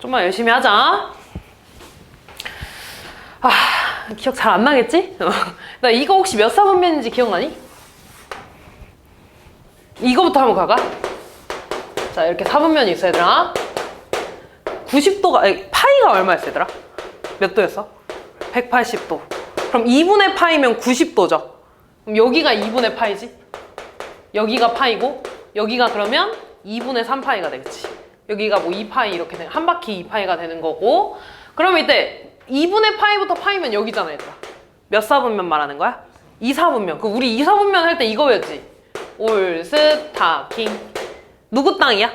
좀만 열심히 하자. 아, 기억 잘 안 나겠지? 나 이거 혹시 몇 사분면인지 기억나니? 이거부터 한번 가가? 자, 이렇게 사분면이 있어, 얘들아. 90도가, 파이가 얼마였어, 얘들아? 몇 도였어? 180도. 그럼 2분의 파이면 90도죠? 그럼 여기가 2분의 파이지? 여기가 파이고, 여기가 그러면 2분의 3파이가 되겠지. 여기가 뭐 2파이 이렇게 되는, 한 바퀴 2파이가 되는 거고. 그럼 이때 2분의 파이부터 파이면 여기잖아, 얘들아. 몇 사분면 말하는 거야? 2사분면. 그 우리 2사분면 할 때 이거였지? 올스타킹. 누구 땅이야?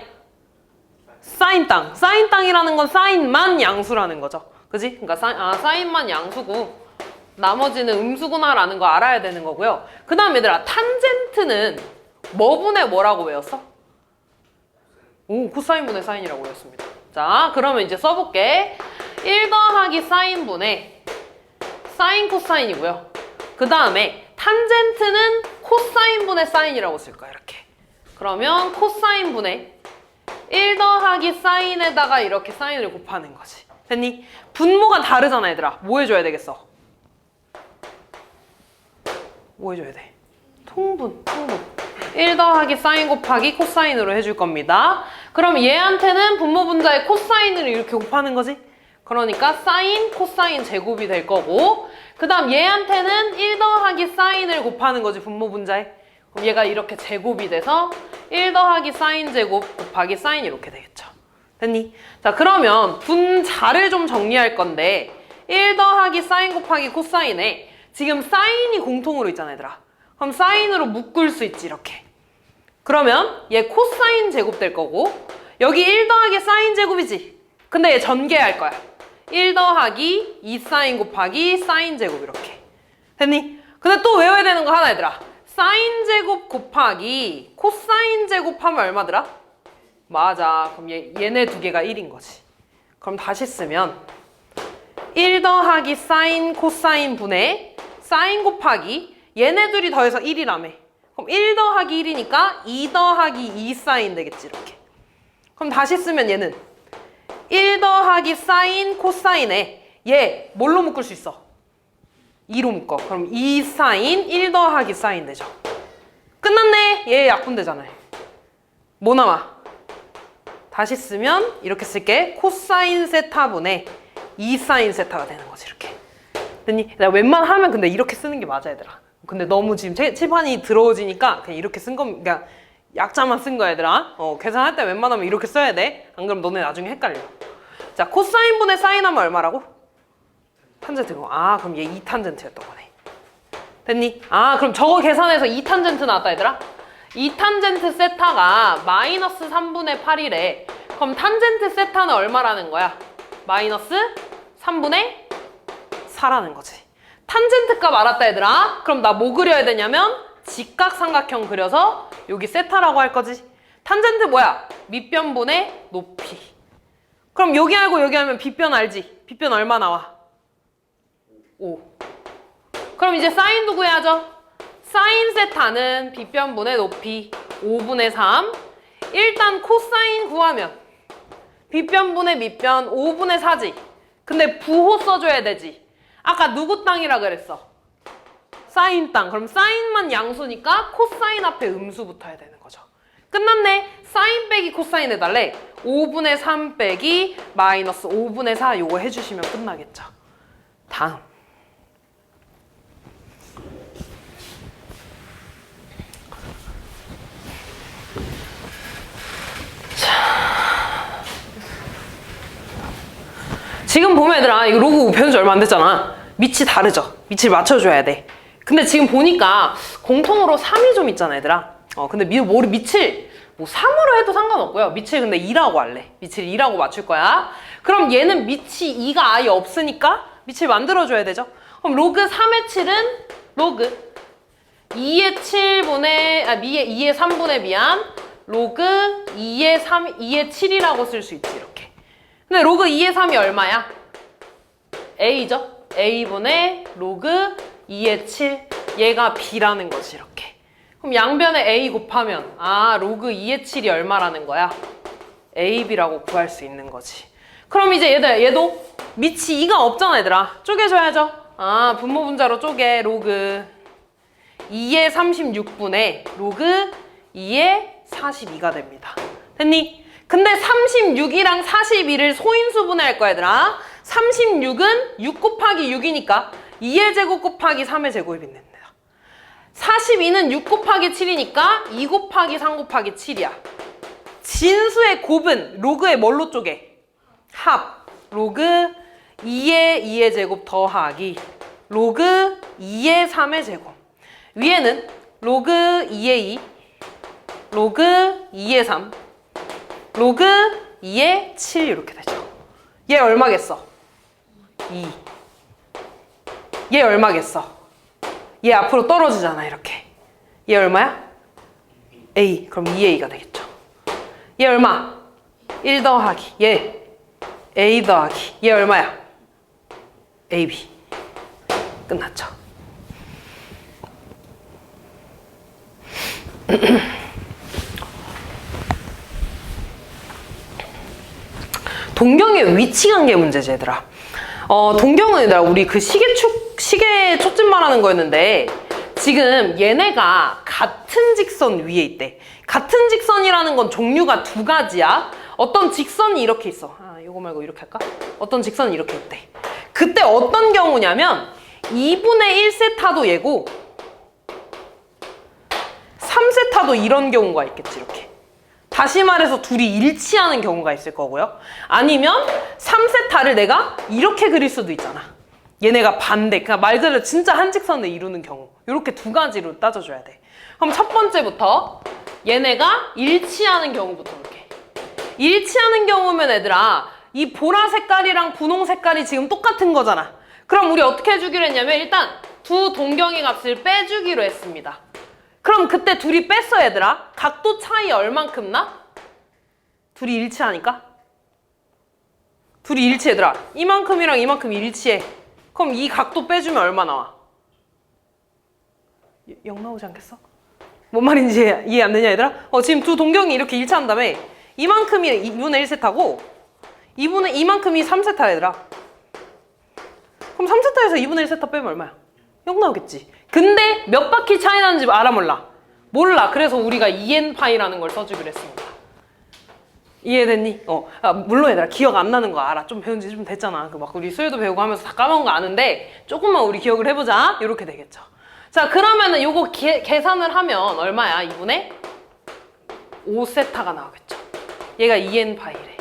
사인 땅. 사인 땅이라는 건 사인만 양수라는 거죠. 그지? 그러니까 사인만 양수고 나머지는 음수구나라는 거 알아야 되는 거고요. 그 다음 얘들아, 탄젠트는 뭐분의 뭐라고 외웠어? 오, 코사인분의 사인이라고 외웠습니다. 자, 그러면 이제 써볼게. 1 더하기 사인분의 사인 코사인이고요. 그 다음에 탄젠트는 코사인분의 사인이라고 쓸 거야, 이렇게. 그러면 코사인분의 1 더하기 사인에다가 이렇게 사인을 곱하는 거지. 됐니? 분모가 다르잖아, 얘들아. 뭐 해줘야 되겠어? 뭐 해줘야 돼? 통분. 1 더하기 사인 곱하기 코사인으로 해줄 겁니다. 그럼 얘한테는 분모 분자의 코사인을 이렇게 곱하는 거지? 그러니까 사인, 코사인 제곱이 될 거고, 그 다음 얘한테는 1 더하기 사인을 곱하는 거지, 분모 분자에. 그럼 얘가 이렇게 제곱이 돼서 1 더하기 사인 제곱 곱하기 사인 이렇게 되겠죠. 됐니? 자, 그러면 분자를 좀 정리할 건데 1 더하기 사인 곱하기 코사인에 지금 사인이 공통으로 있잖아, 얘들아. 그럼 사인으로 묶을 수 있지, 이렇게. 그러면 얘 코사인 제곱 될 거고, 여기 1 더하기 사인 제곱이지. 근데 얘 전개할 거야. 1 더하기 2 사인 곱하기 사인 제곱 이렇게. 됐니? 근데 또 외워야 되는 거 하나, 얘들아. 사인 제곱 곱하기 코사인 제곱하면 얼마더라? 맞아. 그럼 얘네 두 개가 1인 거지. 그럼 다시 쓰면 1 더하기 사인 코사인 분의 사인 곱하기 얘네 둘이 더해서 1이라며. 그럼 1 더하기 1이니까 2 더하기 2 사인 되겠지, 이렇게. 그럼 다시 쓰면 얘는 1 더하기 사인 코사인에 얘 뭘로 묶을 수 있어? 2로 묶어. 그럼 2 사인 1 더하기 사인 되죠. 끝났네. 얘 약분되잖아요. 뭐 남아? 다시 쓰면 이렇게 쓸게. 코사인 세타분의 2 사인 세타가 되는 거지, 이렇게. 됐니? 내가 웬만하면 근데 이렇게 쓰는 게 맞아, 얘들아. 근데 너무 지금 칠판이 더러워지니까 그냥 이렇게 쓴 겁니다. 그러니까 약자만 쓴 거야, 얘들아. 계산할 때 웬만하면 이렇게 써야 돼. 안 그러면 너네 나중에 헷갈려. 자, 코사인분의 사인하면 얼마라고? 탄젠트고. 아, 그럼 얘 2탄젠트였던 거네. 됐니? 아, 그럼 저거 계산해서 2탄젠트 나왔다, 얘들아. 2탄젠트 세타가 마이너스 3분의 8이래. 그럼 탄젠트 세타는 얼마라는 거야? 마이너스 3분의 4라는 거지. 탄젠트 값 알았다, 얘들아. 그럼 나 뭐 그려야 되냐면 직각삼각형 그려서 여기 세타라고 할 거지. 탄젠트 뭐야? 밑변분의 높이. 그럼 여기 알고 여기 하면 빗변 알지? 빗변 얼마 나와? 5. 그럼 이제 사인도 구해야죠. 사인 세타는 빗변분의 높이 5분의 3. 일단 코사인 구하면 빗변분의 밑변 5분의 4지. 근데 부호 써줘야 되지. 아까 누구 땅이라 그랬어? 사인 땅. 그럼 사인만 양수니까 코사인 앞에 음수 붙어야 되는 거죠. 끝났네. 사인 빼기 코사인 해달래. 5분의 3 빼기 마이너스 5분의 4 요거 해주시면 끝나겠죠. 다음. 지금 보면 얘들아, 이거 로그 배운 지 얼마 안 됐잖아. 밑이 다르죠? 밑을 맞춰줘야 돼. 근데 지금 보니까 공통으로 3이 좀 있잖아, 얘들아. 근데 밑을 뭐 3으로 해도 상관없고요. 밑을 근데 2라고 할래. 밑을 2라고 맞출 거야. 그럼 얘는 밑이 2가 아예 없으니까 밑을 만들어줘야 되죠. 그럼 로그 3의 7은 로그 2의 3분의 미안. 로그 2의 7이라고 쓸 수 있지, 이렇게. 근데 로그 2의 3이 얼마야? A죠? A분의 로그 2의 7. 얘가 B라는 거지, 이렇게. 그럼 양변에 A 곱하면 로그 2의 7이 얼마라는 거야? AB라고 구할 수 있는 거지. 그럼 이제 얘도 밑이 2가 없잖아 얘들아. 쪼개줘야죠. 아 분모분자로 쪼개. 로그 2의 36분의 로그 2의 42가 됩니다. 됐니? 근데 36이랑 42를 소인수분해 할 거야 얘들아. 36은 6 곱하기 6이니까 2의 제곱 곱하기 3의 제곱이 됩니다. 42는 6 곱하기 7이니까 2 곱하기 3 곱하기 7이야. 진수의 곱은 로그의 뭘로 쪼개? 합. 로그 2의 2의 제곱 더하기 로그 2의 3의 제곱. 위에는 로그 2의 2, 로그 2의 3, 로그 2의 7 이렇게 되죠. 얘 얼마겠어? 2. 얘 얼마겠어? 얘 앞으로 떨어지잖아 이렇게. 얘 얼마야? A. 그럼 2A가 되겠죠. 얘 얼마? 1 더하기 얘 A 더하기 얘 얼마야? AB. 끝났죠. 동경의 위치 관계 문제지 얘들아. 동경은 얘들아 우리 그 시계 초점 말하는 거였는데 지금 얘네가 같은 직선 위에 있대. 같은 직선이라는 건 종류가 두 가지야. 어떤 직선이 이렇게 있어. 이거 말고 이렇게 할까? 어떤 직선이 이렇게 있대. 그때 어떤 경우냐면 2분의 1세타도 얘고 3세타도 이런 경우가 있겠지 이렇게. 다시 말해서 둘이 일치하는 경우가 있을 거고요. 아니면 3세타를 내가 이렇게 그릴 수도 있잖아. 얘네가 반대, 그러니까 말 그대로 진짜 한 직선을 이루는 경우. 이렇게 두 가지로 따져줘야 돼. 그럼 첫 번째부터 얘네가 일치하는 경우부터 볼게. 일치하는 경우면 얘들아 이 보라 색깔이랑 분홍 색깔이 지금 똑같은 거잖아. 그럼 우리 어떻게 해주기로 했냐면 일단 두 동경의 값을 빼주기로 했습니다. 그럼 그때 둘이 뺐어 얘들아. 각도 차이 얼만큼 나? 둘이 일치하니까? 둘이 일치 얘들아. 이만큼이랑 이만큼 일치해. 그럼 이 각도 빼주면 얼마 나와? 0 나오지 않겠어? 뭔 말인지 이해 안 되냐 얘들아? 지금 두 동경이 이렇게 일치한 다음에 이만큼이 2분의 1세타고 이만큼이 3세타 얘들아. 그럼 3세타에서 2분의 1세타 빼면 얼마야? 0 나오겠지. 근데 몇 바퀴 차이 나는지 알아 몰라? 몰라. 그래서 우리가 2n파이라는 걸 써주기로 했습니다. 이해됐니? 물론 얘들아 기억 안 나는 거 알아. 좀 배운 지 좀 됐잖아. 막 우리 수요도 배우고 하면서 다 까먹은 거 아는데 조금만 우리 기억을 해보자. 이렇게 되겠죠. 자 그러면은 요거 계산을 하면 얼마야? 2분의 5세타가 나오겠죠. 얘가 2n파이래.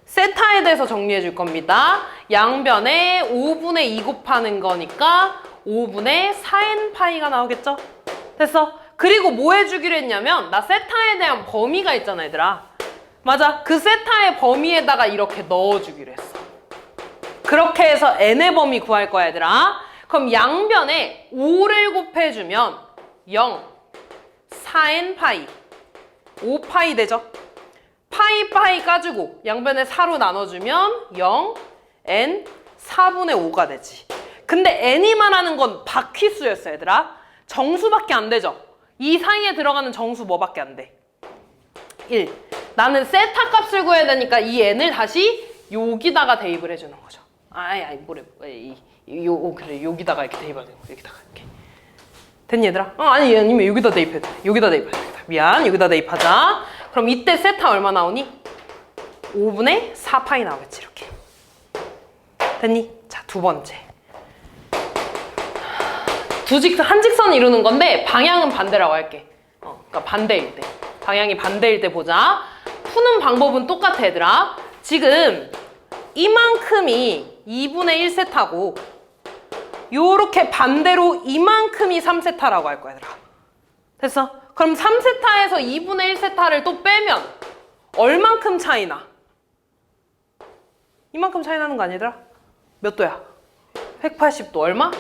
세타에 대해서 정리해 줄 겁니다. 양변에 5분의 2 곱하는 거니까 5분의 4n파이가 나오겠죠? 됐어? 그리고 뭐 해주기로 했냐면 나 세타에 대한 범위가 있잖아 얘들아. 맞아. 그 세타의 범위에다가 이렇게 넣어주기로 했어. 그렇게 해서 n의 범위 구할 거야 얘들아. 그럼 양변에 5를 곱해주면 0, 4n파이, 5파이 되죠? 파이 까주고 양변에 4로 나눠주면 0, n, 4분의 5가 되지. 근데 n이 말하는 건 바퀴수였어 얘들아. 정수밖에 안 되죠. 이 사이에 들어가는 정수 뭐밖에 안 돼? 1. 나는 세타 값을 구해야 되니까 이 n을 다시 여기다가 대입을 해주는 거죠. 그래 여기다가 이렇게 대입하는 거. 여기다가 이렇게. 됐니 얘들아? 아니면 여기다 대입해도 돼. 여기다 대입해도 돼. 미안, 여기다 대입하자. 그럼 이때 세타 얼마 나오니? 5분의 4파이 나오겠지 이렇게. 됐니? 자, 두 번째. 한 직선 이루는 건데 방향은 반대라고 할게. 그러니까 반대일 때. 방향이 반대일 때 보자. 푸는 방법은 똑같아 얘들아. 지금 이만큼이 2분의 1세타고 요렇게 반대로 이만큼이 3세타라고 할 거야 얘들아. 됐어? 그럼 3세타에서 2분의 1세타를 또 빼면 얼만큼 차이 나? 이만큼 차이 나는 거 아니야 얘들아? 몇 도야? 180도 얼마?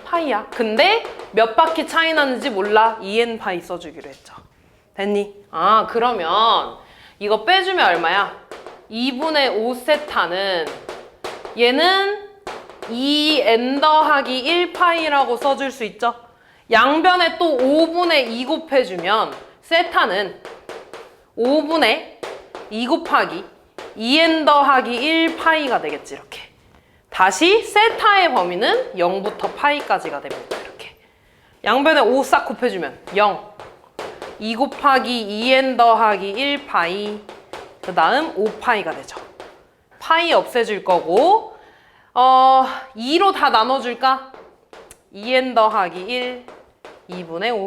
파이야. 근데 몇 바퀴 차이 나는지 몰라. 2n 파이 써주기로 했죠. 됐니? 그러면 이거 빼주면 얼마야? 2분의 5세타는 얘는 2n 더하기 1파이라고 써줄 수 있죠? 양변에 또 5분의 2 곱해주면 세타는 5분의 2 곱하기 2n 더하기 1 파이가 되겠지, 이렇게. 다시 세타의 범위는 0부터 파이까지가 됩니다, 이렇게. 양변에 5 싹 곱해주면 0. 2 곱하기 2n 더하기 1 파이. 그 다음 5파이가 되죠. 파이 없애줄 거고, 2로 다 나눠줄까? 2n 더하기 1, 2분의 5.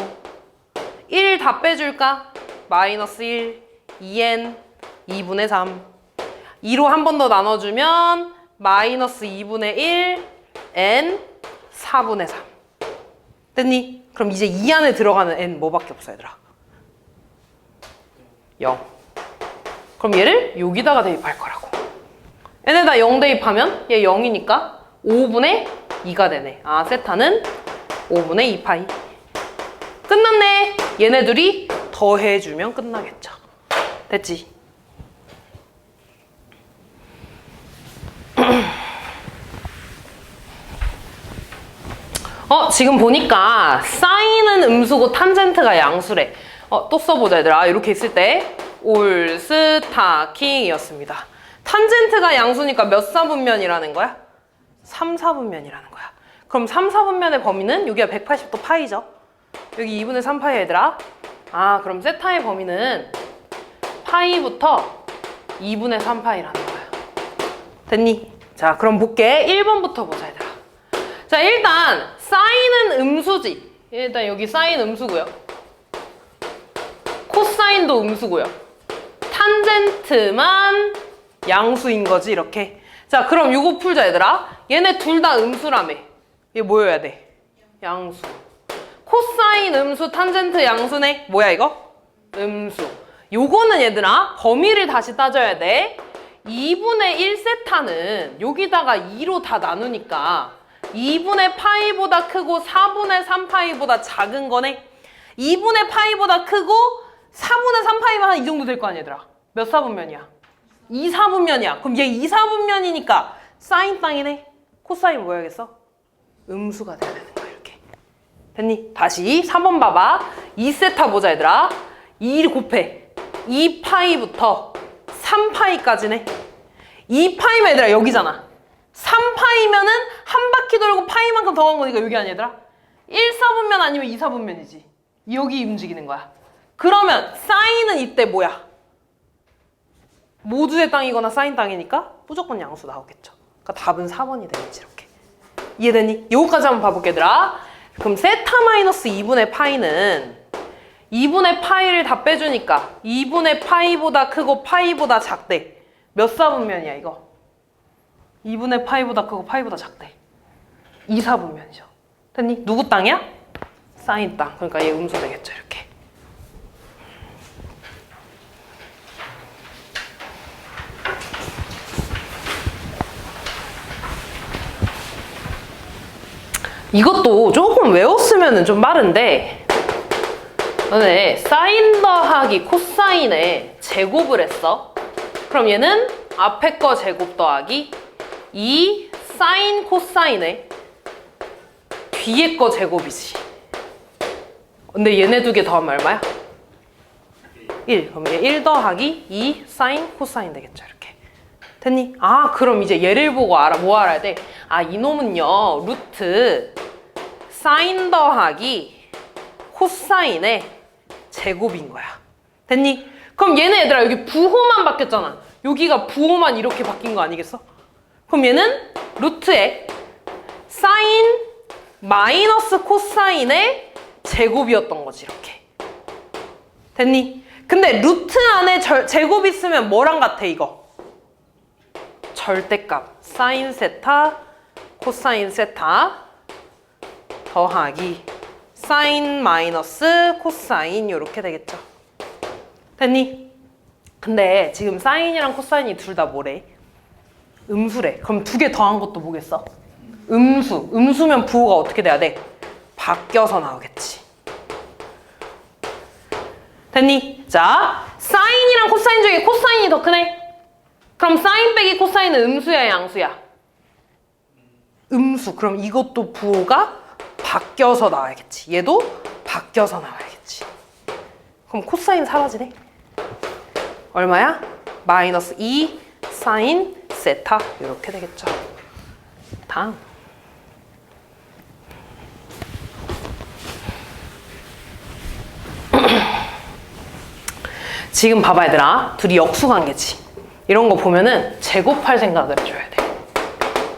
1 다 빼줄까? 마이너스 1, 2n, 2분의 3. 2로 한 번 더 나눠주면 마이너스 2분의 1, n, 4분의 3. 됐니? 그럼 이제 이 안에 들어가는 n 뭐밖에 없어, 얘들아? 0. 그럼 얘를 여기다가 대입할 거라고. n에다 0 대입하면 얘 0이니까 5분의 2가 되네. 아, 세타는 5분의 2파이. 끝났네. 얘네 둘이 더해주면 끝나겠죠. 됐지? 지금 보니까 사인은 음수고 탄젠트가 양수래. 또 써보자, 얘들아. 이렇게 있을 때 올스타킹이었습니다. 탄젠트가 양수니까 몇 사분면이라는 거야? 3, 4분면이라는 거야. 그럼 3, 4분면의 범위는 여기가 180도 파이죠? 여기 2분의 3파이, 얘들아. 아, 그럼 세타의 범위는 파이부터 2분의 3파이라는 거야. 됐니? 자, 그럼 볼게. 1번부터 보자, 얘들아. 자, 일단 사인은 음수지. 일단 여기 사인 음수고요. 코사인도 음수고요. 탄젠트만 양수인 거지, 이렇게. 자, 그럼 요거 풀자, 얘들아. 얘네 둘 다 음수라며. 얘 뭐여야 돼? 양수. 코사인 음수, 탄젠트 양수네. 뭐야, 이거? 음수. 요거는 얘들아, 범위를 다시 따져야 돼. 2분의 1세타는 여기다가 2로 다 나누니까 2분의 파이보다 크고 4분의 3파이보다 작은 거네. 2분의 파이보다 크고 4분의 3파이면 한 이 정도 될 거 아니야, 얘들아. 몇 사분면이야? 2, 4분면이야. 그럼 얘 2, 4분면이니까 사인 땅이네. 코사인 뭐야겠어? 음수가 돼야 되는 거야, 이렇게. 됐니? 다시 3번 봐봐. 2세타 보자, 얘들아. 2 곱해. 2파이부터 3파이까지네. 2파이면 얘들아 여기잖아. 3파이면은 한 바퀴 돌고 파이만큼 더 간 거니까 여기 아니야, 얘들아? 1, 4분면 아니면 2, 4분면이지. 여기 움직이는 거야. 그러면 사인은 이때 뭐야? 모두의 땅이거나 사인 땅이니까 무조건 양수 나오겠죠. 그러니까 답은 4번이 되겠지, 이렇게. 이해되니? 요거까지 한번 봐볼게, 얘들아. 그럼 세타 마이너스 2분의 파이는 2분의 파이를 다 빼주니까 2분의 파이보다 크고 파이보다 작대. 몇 사분면이야, 이거? 2분의 파이보다 크고 파이보다 작대. 2, 4분면이죠. 됐니? 누구 땅이야? 사인 땅. 그러니까 얘 음수 되겠죠, 이렇게. 이것도 조금 외웠으면 좀 빠른데, 너네 사인 더하기 코사인의 제곱을 했어. 그럼 얘는 앞에 거 제곱 더하기 2 사인 코사인의 뒤에 거 제곱이지. 근데 얘네 두 개 더하면 얼마야? 1. 그럼 얘 1 더하기 2 사인 코사인 되겠죠, 이렇게. 됐니? 아, 그럼 이제 얘를 보고 뭐 알아야 돼? 아, 이놈은요, 루트 사인 더하기 코사인의 제곱인 거야. 됐니? 그럼 얘네 얘들아 여기 부호만 바뀌었잖아. 여기가 부호만 이렇게 바뀐 거 아니겠어? 그럼 얘는 루트에 사인 마이너스 코사인의 제곱이었던 거지, 이렇게. 됐니? 근데 루트 안에 제곱 있으면 뭐랑 같아, 이거? 절대값. 사인 세타 코사인 세타 더하기 사인 마이너스 코사인 이렇게 되겠죠. 됐니? 근데 지금 사인이랑 코사인이 둘 다 뭐래? 음수래. 그럼 두 개 더한 것도 뭐겠어? 음수. 음수면 부호가 어떻게 돼야 돼? 바뀌어서 나오겠지. 됐니? 자, 사인이랑 코사인 중에 코사인이 더 크네? 그럼 사인 빼기 코사인은 음수야, 양수야? 음수. 그럼 이것도 부호가 바뀌어서 나와야겠지. 얘도 바뀌어서 나와야겠지. 그럼 코사인 사라지네? 얼마야? 마이너스 2 사인 세타 이렇게 되겠죠. 다음. 지금 봐봐 얘들아. 둘이 역수관계지. 이런 거 보면은 제곱할 생각을 해줘야 돼.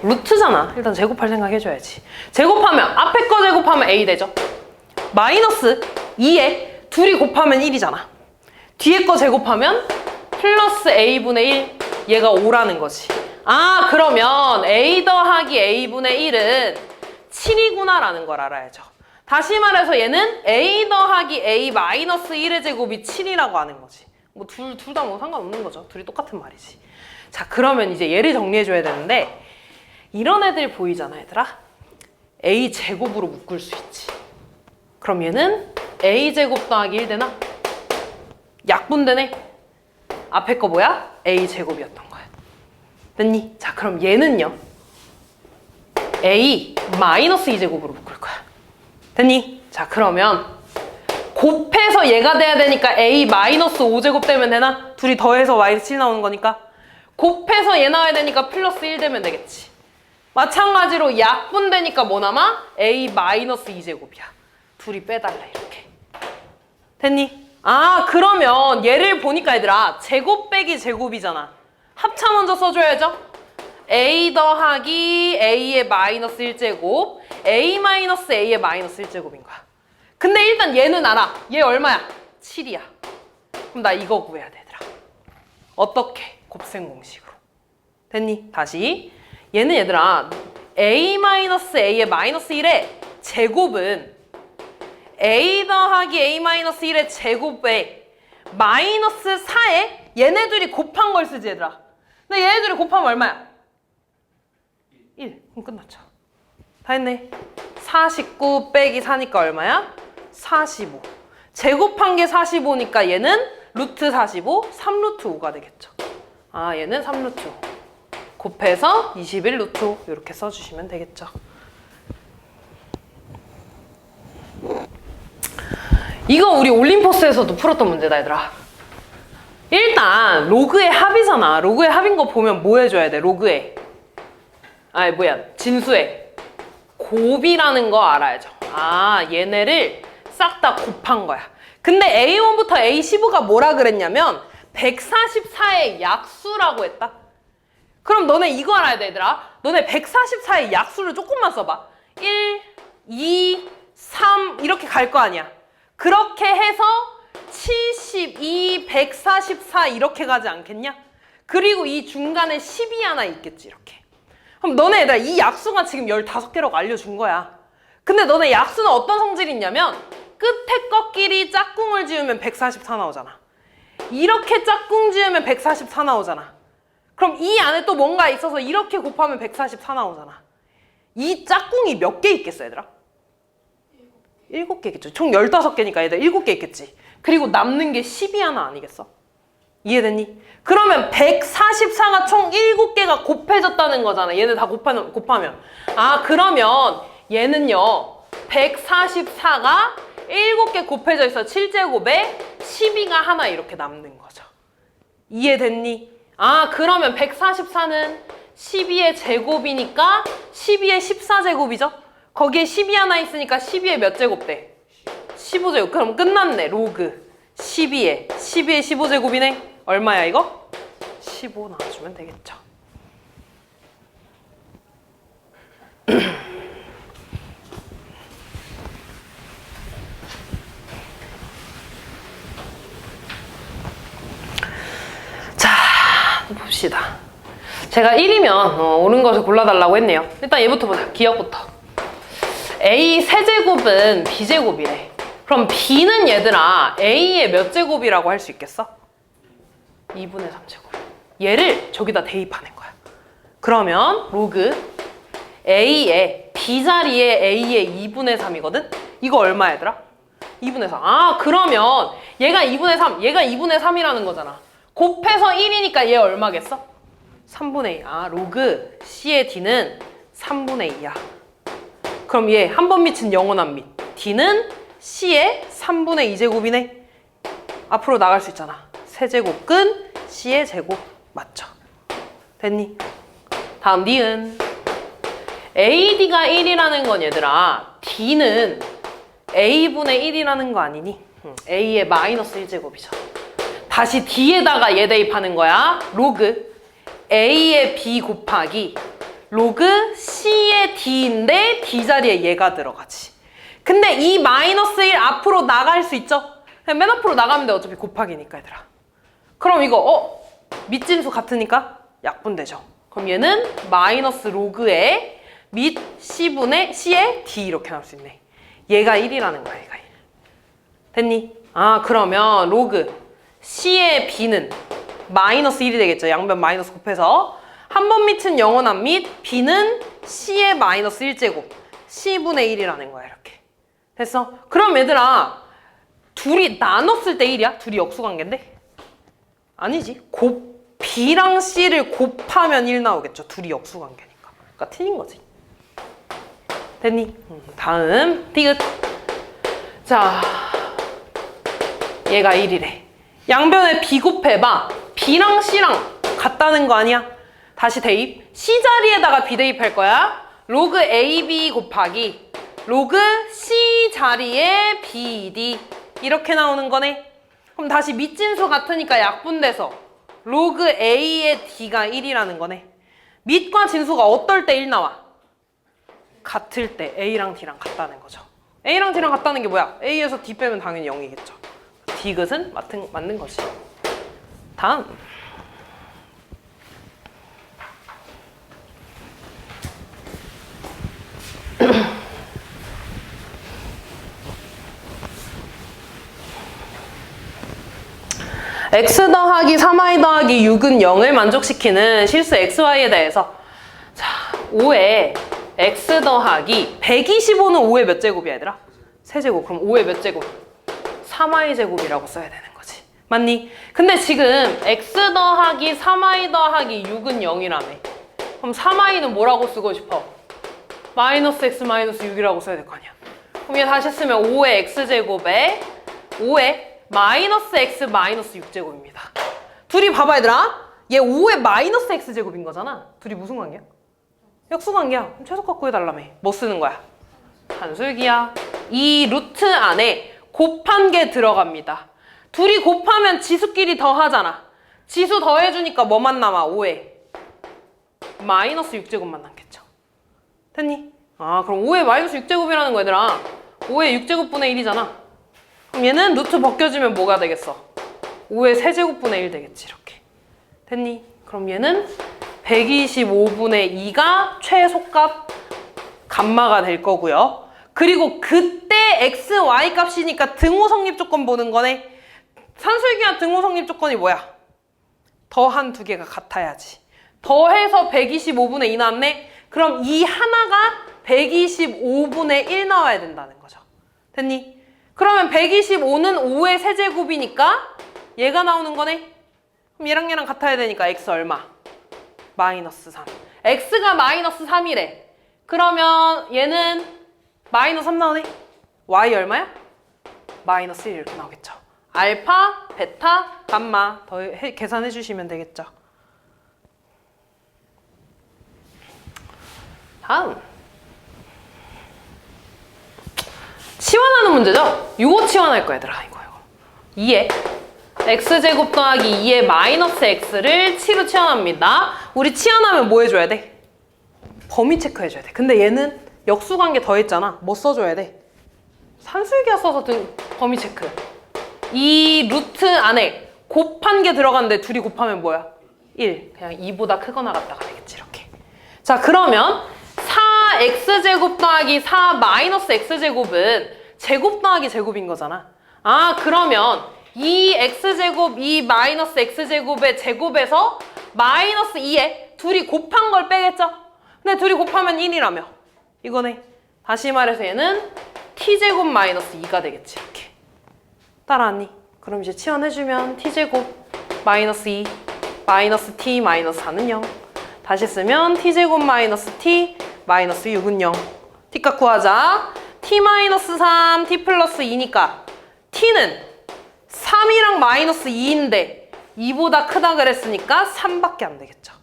루트잖아. 일단 제곱할 생각 해줘야지. 제곱하면 앞에 거 제곱하면 a 되죠. 마이너스 2에 둘이 곱하면 1이잖아. 뒤에 거 제곱하면 플러스 a분의 1 얘가 5라는 거지. 아 그러면 a 더하기 a분의 1은 7이구나 라는 걸 알아야죠. 다시 말해서 얘는 a 더하기 a 마이너스 1의 제곱이 7이라고 하는 거지. 뭐 둘 다 뭐 상관없는 거죠. 둘이 똑같은 말이지. 자 그러면 이제 얘를 정리해줘야 되는데 이런 애들 보이잖아 얘들아. a 제곱으로 묶을 수 있지. 그럼 얘는 a 제곱 더하기 1 되나? 약분되네. 앞에 거 뭐야? a 제곱이었던 거야. 됐니? 자 그럼 얘는요 a 마이너스 2제곱으로 묶을 거야. 됐니? 자 그러면 곱해서 얘가 돼야 되니까 a 마이너스 5제곱 되면 되나? 둘이 더해서 마이너스 7 나오는 거니까 곱해서 얘 나와야 되니까 플러스 1 되면 되겠지. 마찬가지로 약분되니까 뭐 남아? a 마이너스 2제곱이야. 둘이 빼달래 이렇게. 됐니? 아 그러면 얘를 보니까 얘들아 제곱 빼기 제곱이잖아. 합차 먼저 써줘야죠. a 더하기 a의 마이너스 1제곱 a 마이너스 a의 마이너스 1제곱인 거야. 근데 일단 얘는 알아. 얘 얼마야? 7이야. 그럼 나 이거 구해야 돼 얘들아. 어떻게? 곱셈 공식으로. 됐니? 다시 얘는 얘들아 a 마이너스 a의 마이너스 1의 제곱은 a 더하기 a 마이너스 1의 제곱에 마이너스 4에 얘네들이 곱한 걸 쓰지 얘들아. 근데 얘네들이 곱하면 얼마야? 1. 그럼 끝났죠. 다 했네. 49 빼기 4니까 얼마야? 45. 제곱한 게 45니까 얘는 루트 45, 3루트 5가 되겠죠. 아 얘는 3루트 5. 곱해서 21 루트 5 이렇게 써주시면 되겠죠. 이거 우리 올림포스에서도 풀었던 문제다 얘들아. 일단 로그의 합이잖아. 로그의 합인 거 보면 뭐 해줘야 돼? 로그의 아니 뭐야 진수의 곱이라는 거 알아야죠. 아 얘네를 싹 다 곱한 거야. 근데 A1부터 A15가 뭐라 그랬냐면 144의 약수라고 했다. 그럼 너네 이거 알아야 돼 얘들아. 너네 144의 약수를 조금만 써봐. 1, 2, 3 이렇게 갈 거 아니야. 그렇게 해서 72, 144 이렇게 가지 않겠냐? 그리고 이 중간에 10이 하나 있겠지 이렇게. 그럼 너네 얘들아 이 약수가 지금 15개라고 알려준 거야. 근데 너네 약수는 어떤 성질이 있냐면 끝에 것끼리 짝꿍을 지으면 144 나오잖아. 이렇게 짝꿍 지으면 144 나오잖아. 그럼 이 안에 또 뭔가 있어서 이렇게 곱하면 144 나오잖아. 이 짝꿍이 몇 개 있겠어 얘들아? 7개겠죠. 총 15개니까 얘들 7개 있겠지. 그리고 남는 게 10이 하나 아니겠어? 이해됐니? 그러면 144가 총 7개가 곱해졌다는 거잖아. 얘네 다 곱하면. 아 그러면 얘는요 144가 7개 곱해져 있어. 7제곱에 12가 하나 이렇게 남는 거죠. 이해됐니? 아 그러면 144는 12의 제곱이니까 12의 14제곱이죠? 거기에 10이 하나 있으니까 12의 몇 제곱 돼? 15제곱. 그럼 끝났네. 로그 12의 15제곱이네. 얼마야 이거? 15 나와주면 되겠죠. 자 봅시다. 제가 1이면 옳은 것을 골라달라고 했네요. 일단 얘부터 보자. 기억부터. A 세제곱은 B제곱이래. 그럼 B는 얘들아 A의 몇 제곱이라고 할 수 있겠어? 2분의 3제곱. 얘를 저기다 대입하는 거야. 그러면 로그 A의 B 자리에 A의 2분의 3이거든? 이거 얼마 얘들아? 2분의 3. 아 그러면 얘가 2분의 3, 얘가 2분의 3이라는 거잖아. 곱해서 1이니까 얘 얼마겠어? 3분의 2. 아 로그 C의 D는 3분의 2야. 그럼 얘 한 번 미친 영원한 밑. D는 C의 3분의 2제곱이네. 앞으로 나갈 수 있잖아. 세제곱근 C의 제곱 맞죠? 됐니? 다음 니은. AD가 1이라는 건 얘들아, D는 A분의 1이라는 거 아니니? A의 마이너스 1제곱이죠. 다시 D에다가 얘 대입하는 거야. 로그 A의 B 곱하기 로그 C의 D인데 D 자리에 얘가 들어가지. 근데 이 마이너스 1 앞으로 나갈 수 있죠? 그냥 맨 앞으로 나가면 돼. 어차피 곱하기니까 얘들아. 그럼 이거 밑진수 같으니까 약분되죠. 그럼 얘는 마이너스 로그의 밑 C분의 C의 D 이렇게 나올 수 있네. 얘가 1이라는 거야. 얘가 1. 됐니? 그러면 로그 C의 B는 마이너스 1이 되겠죠. 양변 마이너스 곱해서 한 번 밑은 영원한 밑 B는 C의 마이너스 1제곱 C분의 1이라는 거야. 이렇게 됐어? 그럼 얘들아 둘이 나눴을 때 1이야? 둘이 역수관계인데? 아니지. B랑 C를 곱하면 1 나오겠죠. 둘이 역수관계니까. 그러니까 틀린 거지. 됐니? 다음 디귿. 자, 얘가 1이래. 양변에 B 곱해봐. B랑 C랑 같다는 거 아니야? 다시 대입. C 자리에다가 B 대입할 거야. 로그 AB 곱하기 로그 C 자리에 BD 이렇게 나오는 거네. 그럼 다시 밑진수 같으니까 약분돼서 로그 A의 D가 1이라는 거네. 밑과 진수가 어떨 때 1 나와? 같을 때 A랑 D랑 같다는 거죠. A랑 D랑 같다는 게 뭐야? A에서 D 빼면 당연히 0이겠죠. 디귿은 맞는 거지. 다음. x 더하기 3y 더하기 6은 0을 만족시키는 실수 xy에 대해서 자, 5에 x 더하기 125는 5의 몇 제곱이야 얘들아? 세제곱. 그럼 5의 몇 제곱? 3y 제곱이라고 써야 되는 거지. 맞니? 근데 지금 x 더하기 3y 더하기 6은 0이라며. 그럼 3y는 뭐라고 쓰고 싶어? 마이너스 x 마이너스 6이라고 써야 될 거 아니야. 그럼 얘 다시 쓰면 5의 x제곱에 5의 마이너스 x 마이너스 6제곱입니다. 둘이 봐봐 얘들아. 얘 5의 마이너스 x제곱인 거잖아. 둘이 무슨 관계야? 역수관계야. 그럼 최소값 구해달라며. 뭐 쓰는 거야? 산술기야. 이 루트 안에 곱한 게 들어갑니다. 둘이 곱하면 지수끼리 더하잖아. 지수 더해주니까 뭐만 남아? 5에 마이너스 6제곱만 남겠죠. 됐니? 그럼 5의 마이너스 6제곱이라는 거 얘들아. 5의 6제곱분의 1이잖아. 그럼 얘는 루트 벗겨지면 뭐가 되겠어? 5의 세제곱분의 1 되겠지. 이렇게. 됐니? 그럼 얘는 125분의 2가 최소값 감마가 될 거고요. 그리고 그때 x, y 값이니까 등호 성립 조건 보는 거네. 산술기와 등호 성립 조건이 뭐야? 더한 두 개가 같아야지. 더해서 125분의 2 나왔네? 그럼 이 하나가 125분의 1 나와야 된다는 거죠. 됐니? 그러면 125는 5의 세제곱이니까 얘가 나오는 거네? 그럼 얘랑 같아야 되니까 x 얼마? 마이너스 3. x가 마이너스 3이래. 그러면 얘는 마이너스 3 나오네? y 얼마야? 마이너스 1 이렇게 나오겠죠. 알파, 베타, 감마 계산해 주시면 되겠죠. 다음. 치환하는 문제죠? 이거 치환할 거야 얘들아. 이거 2에 x제곱 더하기 2의 마이너스 x를 7로 치환합니다. 우리 치환하면 뭐 해줘야 돼? 범위 체크해줘야 돼. 근데 얘는 역수관계 더했잖아. 뭐 써줘야 돼? 산술기하 써서 범위 체크. 이 루트 안에 곱한 게 들어갔는데 둘이 곱하면 뭐야? 1. 그냥 2보다 크거나 같다가 되겠지. 이렇게. 자, 그러면 4x제곱 더하기 4 마이너스 x제곱은 제곱 더하기 제곱인 거잖아. 그러면 이 x제곱, 이 마이너스 x제곱의 제곱에서 마이너스 2에 둘이 곱한 걸 빼겠죠? 근데 둘이 곱하면 1이라며. 이거네. 다시 말해서 얘는 t제곱 마이너스 2가 되겠지. 이렇게. 따라왔니? 그럼 이제 치환해주면 t제곱 마이너스 2 마이너스 t 마이너스 4는 0. 다시 쓰면 t제곱 마이너스 t 마이너스 6은 0. t값 구하자. t 마이너스 3 t 플러스 2니까 t는 3이랑 마이너스 2인데 2보다 크다 그랬으니까 3밖에 안 되겠죠.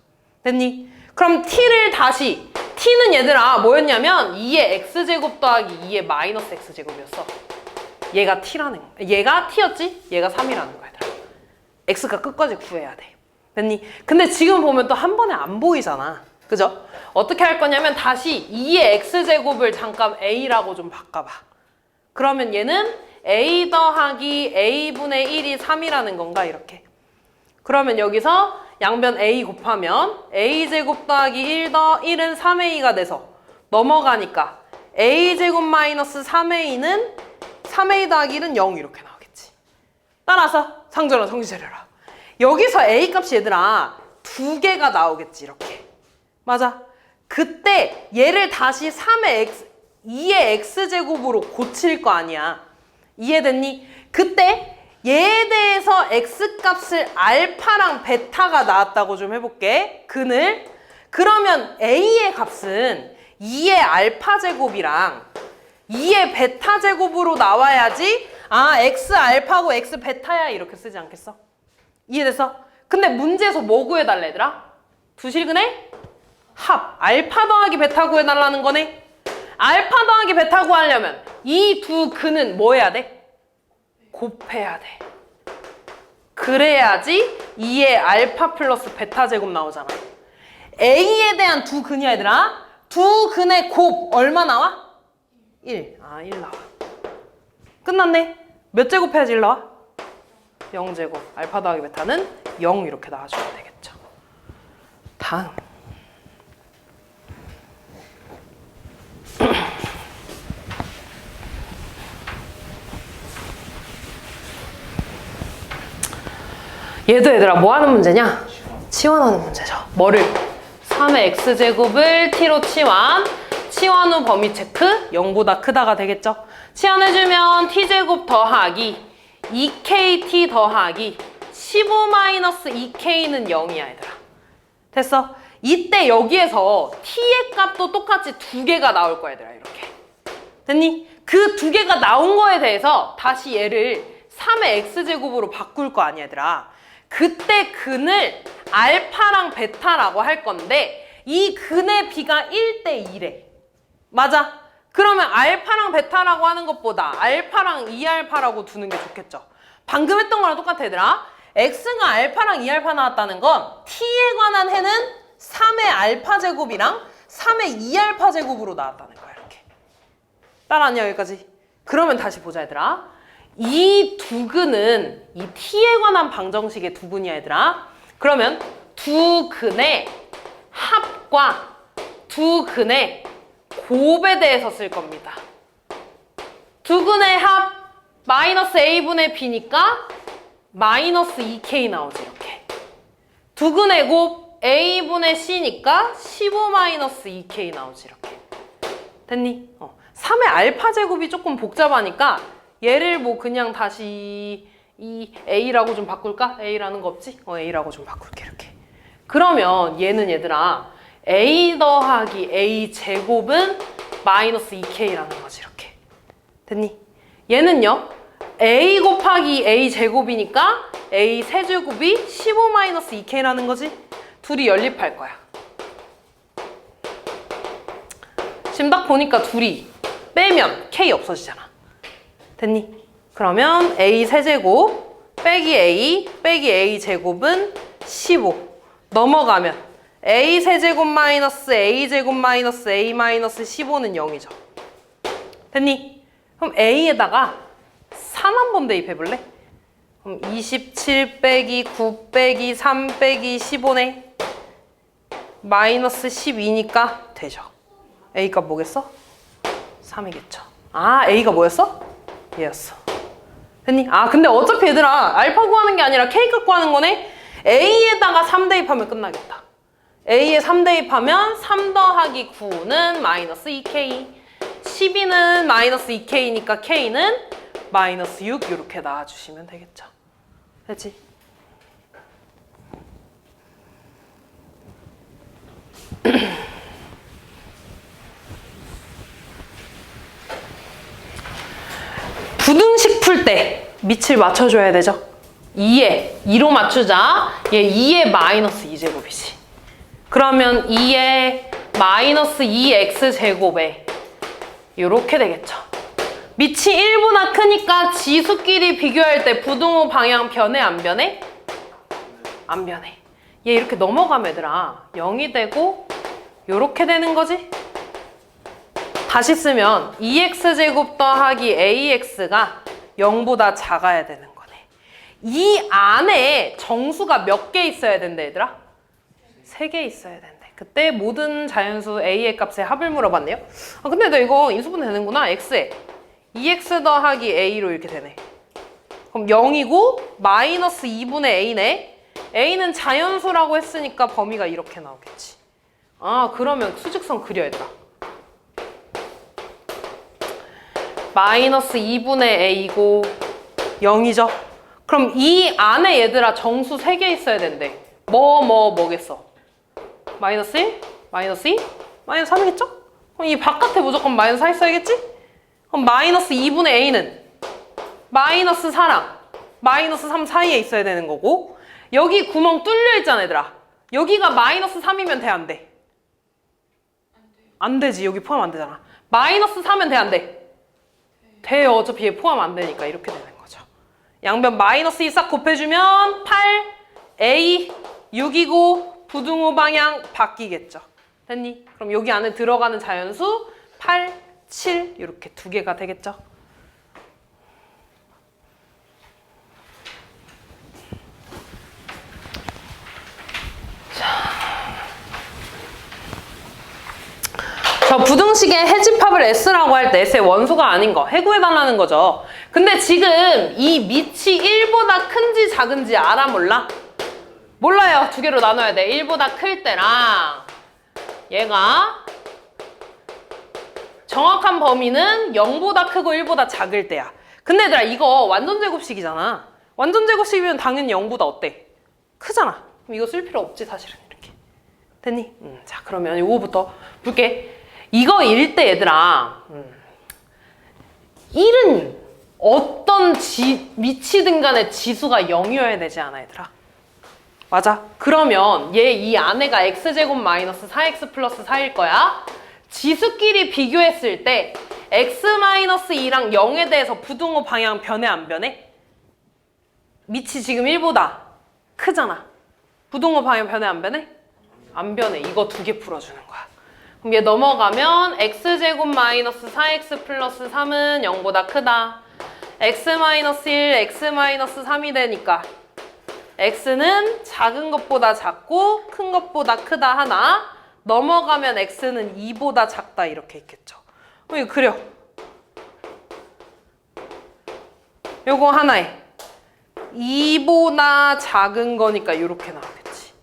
됐니? 그럼 t를 다시 t는 얘들아 뭐였냐면 2의 x제곱 더하기 2의 마이너스 x제곱이었어. 얘가 t라는 거. 얘가 t였지? 얘가 3이라는 거야 얘들아. x가 끝까지 구해야 돼. 됐니? 근데 지금 보면 또 한 번에 안 보이잖아. 그죠? 어떻게 할 거냐면 다시 2의 x제곱을 잠깐 a라고 좀 바꿔봐. 그러면 얘는 a 더하기 a분의 1이 3이라는 건가 이렇게. 그러면 여기서 양변 a 곱하면 a제곱 더하기 1 더 1은 3a가 돼서 넘어가니까 a제곱 마이너스 3a는 3a 더하기 1은 0 이렇게 나오겠지. 따라서 상전한 성질재료라. 여기서 a 값이 얘들아 2개가 나오겠지 이렇게. 맞아. 그때 얘를 다시 2의 x제곱으로 고칠 거 아니야. 이해됐니? 그때 얘에 대해서 x값을 알파랑 베타가 나왔다고 좀 해볼게. 근을. 그러면 a의 값은 2의 알파 제곱이랑 2의 베타 제곱으로 나와야지 아 x 알파고 x 베타야 이렇게 쓰지 않겠어? 이해됐어? 근데 문제에서 뭐 구해달래 얘들아? 두실근의 합. 알파 더하기 베타 구해달라는 거네. 알파 더하기 베타 구하려면 이 두 근은 뭐 해야 돼? 곱해야 돼. 그래야지 2의 알파 플러스 베타 제곱 나오잖아. A에 대한 두 근이야 얘들아. 두 근의 곱 얼마 나와? 1. 아, 1 나와. 끝났네. 몇 제곱해야지 1 나와? 0제곱. 알파 더하기 베타는 0 이렇게 나와주면 되겠죠. 다음. 얘도 얘들아 뭐 하는 문제냐? 치환하는 문제죠. 뭐를? 3의 x제곱을 t로 치환. 치환 후 범위 체크. 0보다 크다가 되겠죠. 치환해주면 t제곱 더하기 2kt 더하기 15-2k는 0이야 얘들아. 됐어? 이때 여기에서 t의 값도 똑같이 2개가 나올 거야 얘들아 이렇게. 됐니? 그 2개가 나온 거에 대해서 다시 얘를 3의 x제곱으로 바꿀 거 아니야 얘들아. 그때 근을 알파랑 베타라고 할 건데 이 근의 비가 1대 2래. 맞아? 그러면 알파랑 베타라고 하는 것보다 알파랑 2알파라고 두는 게 좋겠죠. 방금 했던 거랑 똑같아 얘들아. x가 알파랑 2알파 나왔다는 건 t에 관한 해는 3의 알파 제곱이랑 3의 2알파 제곱으로 나왔다는 거야 이렇게. 따라왔냐 여기까지? 그러면 다시 보자 얘들아. 이 두 근은 이 t에 관한 방정식의 두 근이야 얘들아. 그러면 두 근의 합과 두 근의 곱에 대해서 쓸 겁니다. 두 근의 합 마이너스 a분의 b니까 마이너스 2k 나오지 이렇게. 두 근의 곱 a분의 c니까 15-2k 나오지 이렇게. 됐니? 3의 알파 제곱이 조금 복잡하니까 얘를 뭐 그냥 다시 이 a라고 좀 바꿀까? a라는 거 없지? a라고 좀 바꿀게 이렇게. 그러면 얘는 얘들아 a 더하기 a 제곱은 마이너스 2k라는 거지 이렇게. 됐니? 얘는요 a 곱하기 a 제곱이니까 a 세제곱이 15-2k라는 거지. 둘이 연립할 거야. 지금 딱 보니까 둘이 빼면 k 없어지잖아. 됐니? 그러면 a 세제곱 빼기 a 제곱은 15. 넘어가면 a 세제곱 마이너스 a 제곱 마이너스 a 마이너스 15는 0이죠. 됐니? 그럼 a에다가 3 한번 대입해볼래? 그럼 27 빼기 9 빼기 3 빼기 15네. 마이너스 12니까 되죠. a 값 뭐겠어? 3이겠죠. 아 a가 뭐였어? 얘였어. 됐니? 아 근데 어차피 얘들아 알파 구하는 게 아니라 k 값 구하는 거네. a에다가 3 대입하면 끝나겠다. a에 3 대입하면 3 더하기 9는 마이너스 2k, 12는 마이너스 2k니까 k는 마이너스 6 이렇게 나와주시면 되겠죠. 됐지? 부등식 풀 때 밑을 맞춰줘야 되죠. 2에 2로 맞추자. 얘 2의 마이너스 2제곱이지. 그러면 2에 마이너스 2x 제곱에 이렇게 되겠죠. 밑이 1보다 크니까 지수끼리 비교할 때 부등호 방향 변해 안 변해? 안 변해. 얘 이렇게 넘어가면 얘들아 0이 되고 이렇게 되는 거지? 다시 쓰면 2x제곱 더하기 ax가 0보다 작아야 되는 거네. 이 안에 정수가 몇 개 있어야 된다 얘들아? 3개 있어야 된대. 그때 모든 자연수 a의 값의 합을 물어봤네요. 아 근데 너 이거 인수분 되는구나. x에 2x 더하기 a로 이렇게 되네. 그럼 0이고 마이너스 2분의 a네. a는 자연수라고 했으니까 범위가 이렇게 나오겠지. 아 그러면 수직선 그려야 되다. 마이너스 2분의 a고 0이죠. 그럼 이 안에 얘들아 정수 3개 있어야 된대. 뭐겠어? 마이너스 1, 마이너스 2, 마이너스 3이겠죠? 그럼 이 바깥에 무조건 마이너스 4 있어야겠지? 그럼 마이너스 2분의 a는 마이너스 4랑 마이너스 3 사이에 있어야 되는 거고 여기 구멍 뚫려 있잖아 얘들아. 여기가 마이너스 3이면 돼 안 돼? 안 되지. 여기 포함 안 되잖아. 마이너스 4면 돼 안 돼? 돼요. 어차피 얘 포함 안 되니까 이렇게 되는 거죠. 양변 마이너스 2 싹 곱해주면 8, a 6이고 부등호 방향 바뀌겠죠. 됐니? 그럼 여기 안에 들어가는 자연수 8, 7 이렇게 2개가 되겠죠. 저 부등식의 해집합을 S라고 할 때 S의 원소가 아닌 거 해구해달라는 거죠. 근데 지금 이 밑이 1보다 큰지 작은지 알아 몰라? 몰라요. 2개로 나눠야 돼. 1보다 클 때랑 얘가 정확한 범위는 0보다 크고 1보다 작을 때야. 근데 얘들아 이거 완전 제곱식이잖아. 완전 제곱식이면 당연히 0보다 어때? 크잖아. 그럼 이거 쓸 필요 없지 사실은. 이렇게 됐니? 자 그러면 이거부터 볼게. 이거일 때 얘들아 1은 어떤 미치든 간에 지수가 0이어야 되지 않아 얘들아? 맞아. 그러면 얘 이 안에가 x제곱 마이너스 4x 플러스 4일 거야. 지수끼리 비교했을 때 x 마이너스 2랑 0에 대해서 부등호 방향 변해 안 변해? 밑이 지금 1보다 크잖아. 부등호 방향 변해 안 변해? 안 변해. 이거 2개 풀어주는 거야. 그럼 얘 넘어가면 x제곱 마이너스 4x 플러스 3은 0보다 크다. x 마이너스 1, x 마이너스 3이 되니까 x는 작은 것보다 작고 큰 것보다 크다 하나 넘어가면 x는 2보다 작다 이렇게 있겠죠. 그럼 이거 그려. 요거 하나에 2보다 작은 거니까 이렇게 나오겠지.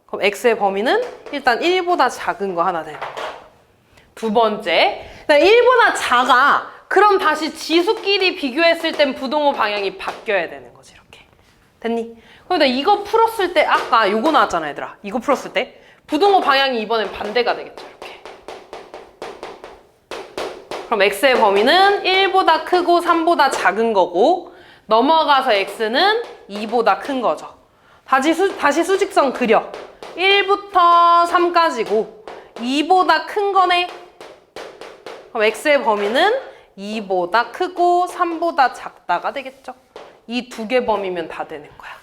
그럼 x의 범위는 일단 1보다 작은 거 하나 되는 거야. 두 번째, 1보다 작아. 그럼 다시 지수끼리 비교했을 땐 부등호 방향이 바뀌어야 되는 거지 이렇게. 됐니? 근데 이거 풀었을 때 아까 요거 나왔잖아 얘들아. 이거 풀었을 때 부등호 방향이 이번엔 반대가 되겠죠 이렇게. 그럼 x의 범위는 1보다 크고 3보다 작은 거고 넘어가서 x는 2보다 큰 거죠. 다시 수직선 그려. 1부터 3까지고 2보다 큰 거네. 그럼 x의 범위는 2보다 크고 3보다 작다가 되겠죠. 이 2개 범위면 다 되는 거야.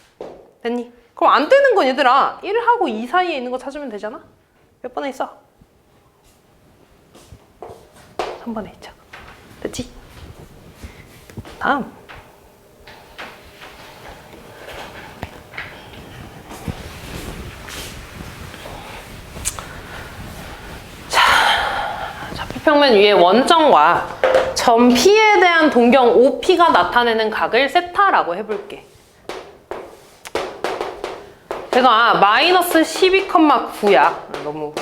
됐니? 그럼 안 되는 건 얘들아 1하고 2 사이에 있는 거 찾으면 되잖아. 몇 번에 있어? 3번에 있죠. 됐지? 다음 좌표평면 위에 원점과 점 P에 대한 동경 OP가 나타내는 각을 세타라고 해볼게. 제가 마이너스 12,9야. 너무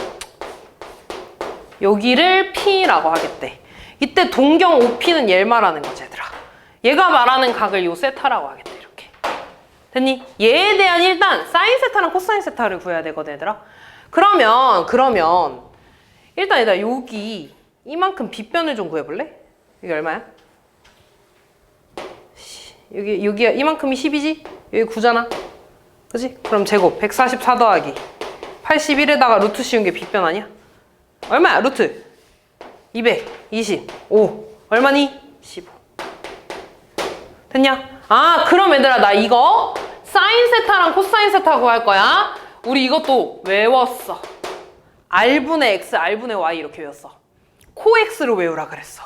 여기를 P라고 하겠대. 이때 동경 OP는 얘를 말하는 거지 얘들아. 얘가 말하는 각을 요 세타라고 하겠대 이렇게. 됐니? 얘에 대한 일단 사인 세타랑 코사인 세타를 구해야 되거든 얘들아. 그러면 일단 얘들아 여기 이만큼 빗변을 좀 구해볼래? 여기 얼마야? 여기가 이만큼이 10이지? 여기 9잖아. 그치? 그럼 제곱 144 더하기 81에다가 루트 씌운 게 빗변 아니야? 얼마야? 루트 225 얼마니? 15 됐냐? 아 그럼 얘들아 나 이거 사인 세타랑 코사인 세타 구할 거야. 우리 이것도 외웠어. R분의 X, R분의 Y 이렇게 외웠어. 코X로 외우라 그랬어.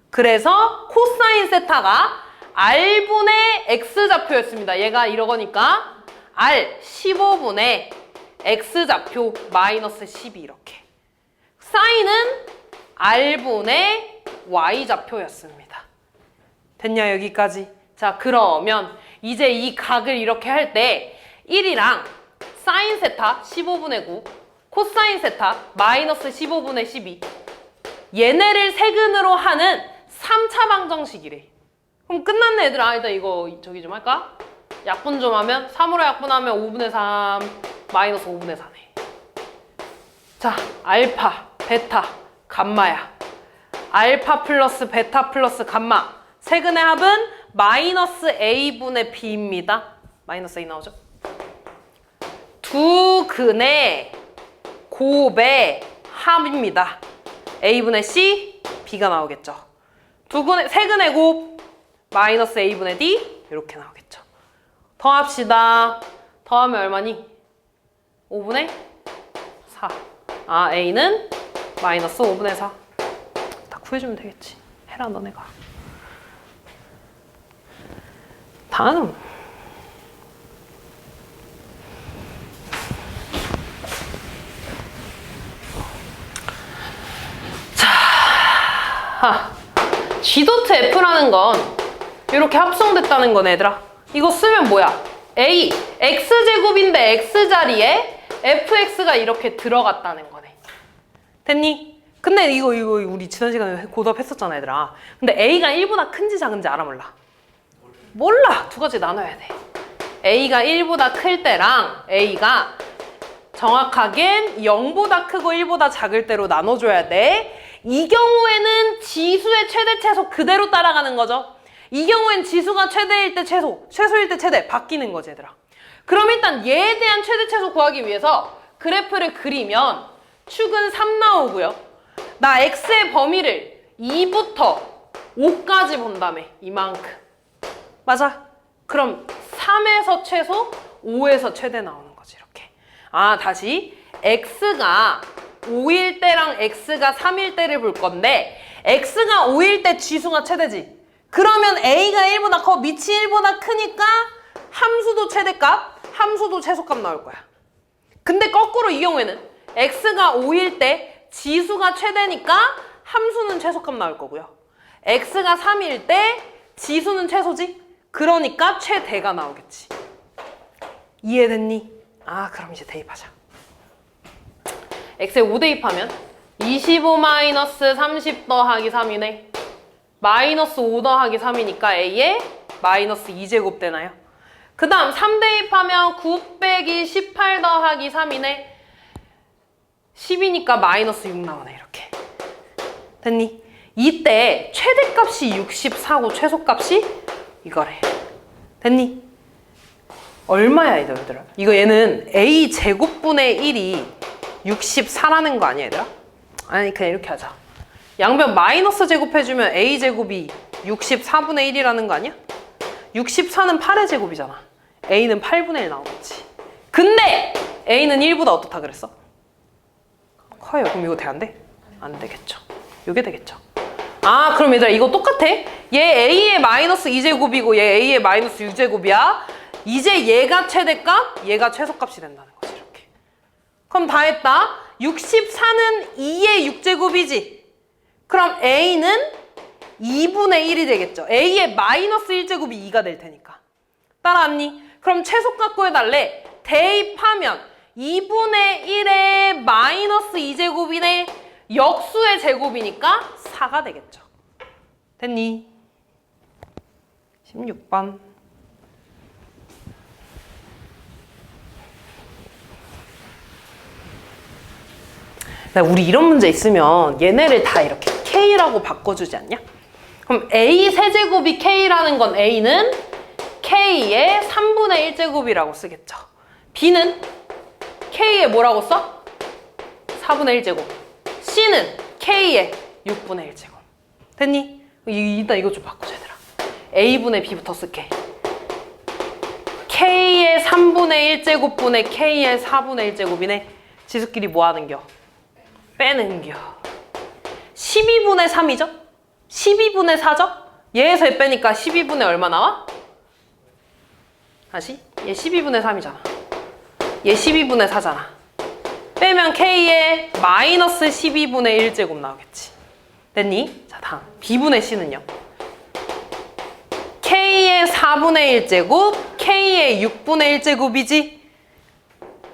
그래서 코사인 세타가 R분의 X좌표였습니다. 얘가 이러거니까 R 15분의 X좌표 마이너스 12 이렇게. 사인은 R분의 Y좌표였습니다. 됐냐 여기까지? 자 그러면 이제 이 각을 이렇게 할 때 1이랑 사인 세타 15분의 9 코사인 세타 마이너스 15분의 12 얘네를 세근으로 하는 3차 방정식이래. 그럼 끝났네 얘들아. 일단 이거 저기 좀 할까? 약분 좀 하면 3으로 약분하면 5분의 3 마이너스 5분의 4네. 자 알파 베타 감마야. 알파 플러스 베타 플러스 감마 세근의 합은 마이너스 A분의 B입니다. 마이너스 A 나오죠? 두 근의 곱의 합입니다. A분의 C, B가 나오겠죠. 세근의 곱 마이너스 A분의 D 이렇게 나오겠죠. 더합시다. 더하면 얼마니? 5분의 4. 아 A는 마이너스 5분의 4. 다 구해주면 되겠지. 해라 너네가. 다음 자 G.F라는 건 이렇게 합성됐다는 거네 얘들아. 이거 쓰면 뭐야? A X제곱인데 X자리에 fx가 이렇게 들어갔다는 거네. 됐니? 근데 이거 우리 지난 시간에 고답했었잖아 얘들아. 근데 A가 1보다 큰지 작은지 알아 몰라? 몰라. 두 가지 나눠야 돼. A가 1보다 클 때랑 A가 정확하게 0보다 크고 1보다 작을 때로 나눠줘야 돼. 이 경우에는 지수의 최대 최소 그대로 따라가는 거죠. 이 경우엔 지수가 최대일 때 최소, 최소일 때 최대 바뀌는 거지 얘들아. 그럼 일단 얘에 대한 최대 최소 구하기 위해서 그래프를 그리면 축은 3 나오고요. 나 x의 범위를 2부터 5까지 본다며. 이만큼. 맞아? 그럼 3에서 최소, 5에서 최대 나오는 거지 이렇게. 아 다시 x가 5일 때랑 x가 3일 때를 볼 건데 x가 5일 때 지수가 최대지. 그러면 a가 1보다 커, 밑이 1보다 크니까 함수도 최대값, 함수도 최소값 나올 거야. 근데 거꾸로 이 경우에는 x가 5일 때 지수가 최대니까 함수는 최소값 나올 거고요. x가 3일 때 지수는 최소지? 그러니까 최대가 나오겠지. 이해됐니? 아 그럼 이제 대입하자. x에 5 대입하면 25 마이너스 30 더하기 3이네. 마이너스 5 더하기 3이니까 a에 마이너스 2제곱 되나요? 그 다음 3 대입하면 9 빼기 18 더하기 3이네. 10이니까 마이너스 6 나오네 이렇게. 됐니? 이때 최대값이 64고 최소값이 이거래. 됐니? 얼마야 얘들아? 이거 얘는 a 제곱분의 1이 64라는 거 아니야 얘들아? 아니 그냥 이렇게 하자. 양변 마이너스 제곱해주면 a 제곱이 64분의 1이라는 거 아니야? 64는 8의 제곱이잖아. a는 8분의 1 나오겠지. 근데 a는 1보다 어떻다 그랬어? 커요. 그럼 이거 돼 안 돼? 안 되겠죠. 이게 되겠죠. 아 그럼 얘들아 이거 똑같아. 얘 a의 마이너스 2제곱이고 얘 a의 마이너스 6제곱이야. 이제 얘가 최대값, 얘가 최소값이 된다는 거지 이렇게. 그럼 다 했다. 64는 2의 6제곱이지. 그럼 a는 2분의 1이 되겠죠. a의 마이너스 1제곱이 2가 될 테니까. 따라왔니? 그럼 최소값 구해달래. 대입하면 2분의 1의 마이너스 2제곱이네. 역수의 제곱이니까 4가 되겠죠. 됐니? 16번. 우리 이런 문제 있으면 얘네를 다 이렇게 K라고 바꿔주지 않냐? 그럼 A 세제곱이 K라는 건 A는 K의 3분의 1제곱이라고 쓰겠죠. B는 K에 뭐라고 써? 4분의 1제곱. C는 K에 6분의 1제곱. 됐니? 일단 이거 좀 바꾸자 얘들아. A분의 B부터 쓸게. K의 3분의 1제곱분의 K의 4분의 1제곱이네. 지수끼리 뭐 하는겨? 빼는겨. 12분의 3이죠? 12분의 4죠? 얘에서 얘 빼니까 12분의 얼마 나와? 다시? 얘 12분의 3이잖아. 얘 12분의 4잖아. 빼면 K의 마이너스 12분의 1제곱 나오겠지. 됐니? 자, 다음. B분의 C는요? K의 4분의 1제곱, K의 6분의 1제곱이지?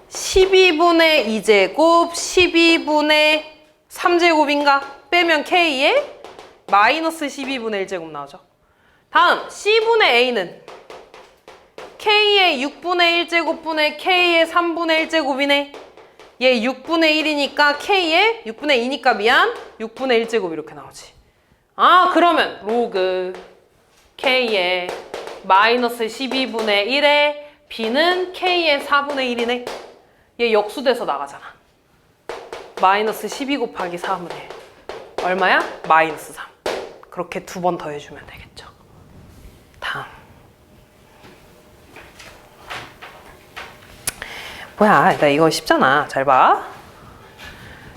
12분의 2제곱, 12분의 3제곱인가? 빼면 K의 마이너스 12분의 1제곱 나오죠. 다음, C분의 A는 K의 6분의 1제곱분의 K의 3분의 1제곱이네. 얘 6분의 1이니까 K의 6분의 2니까 미안 6분의 1제곱 이렇게 나오지. 아, 그러면 로그 K의 마이너스 12분의 1에 B는 K의 4분의 1이네. 얘 역수돼서 나가잖아. 마이너스 12 곱하기 4분의 1 얼마야? 마이너스 3. 그렇게 두 번 더해주면 되겠죠. 다음. 뭐야, 나 이거 쉽잖아. 잘 봐.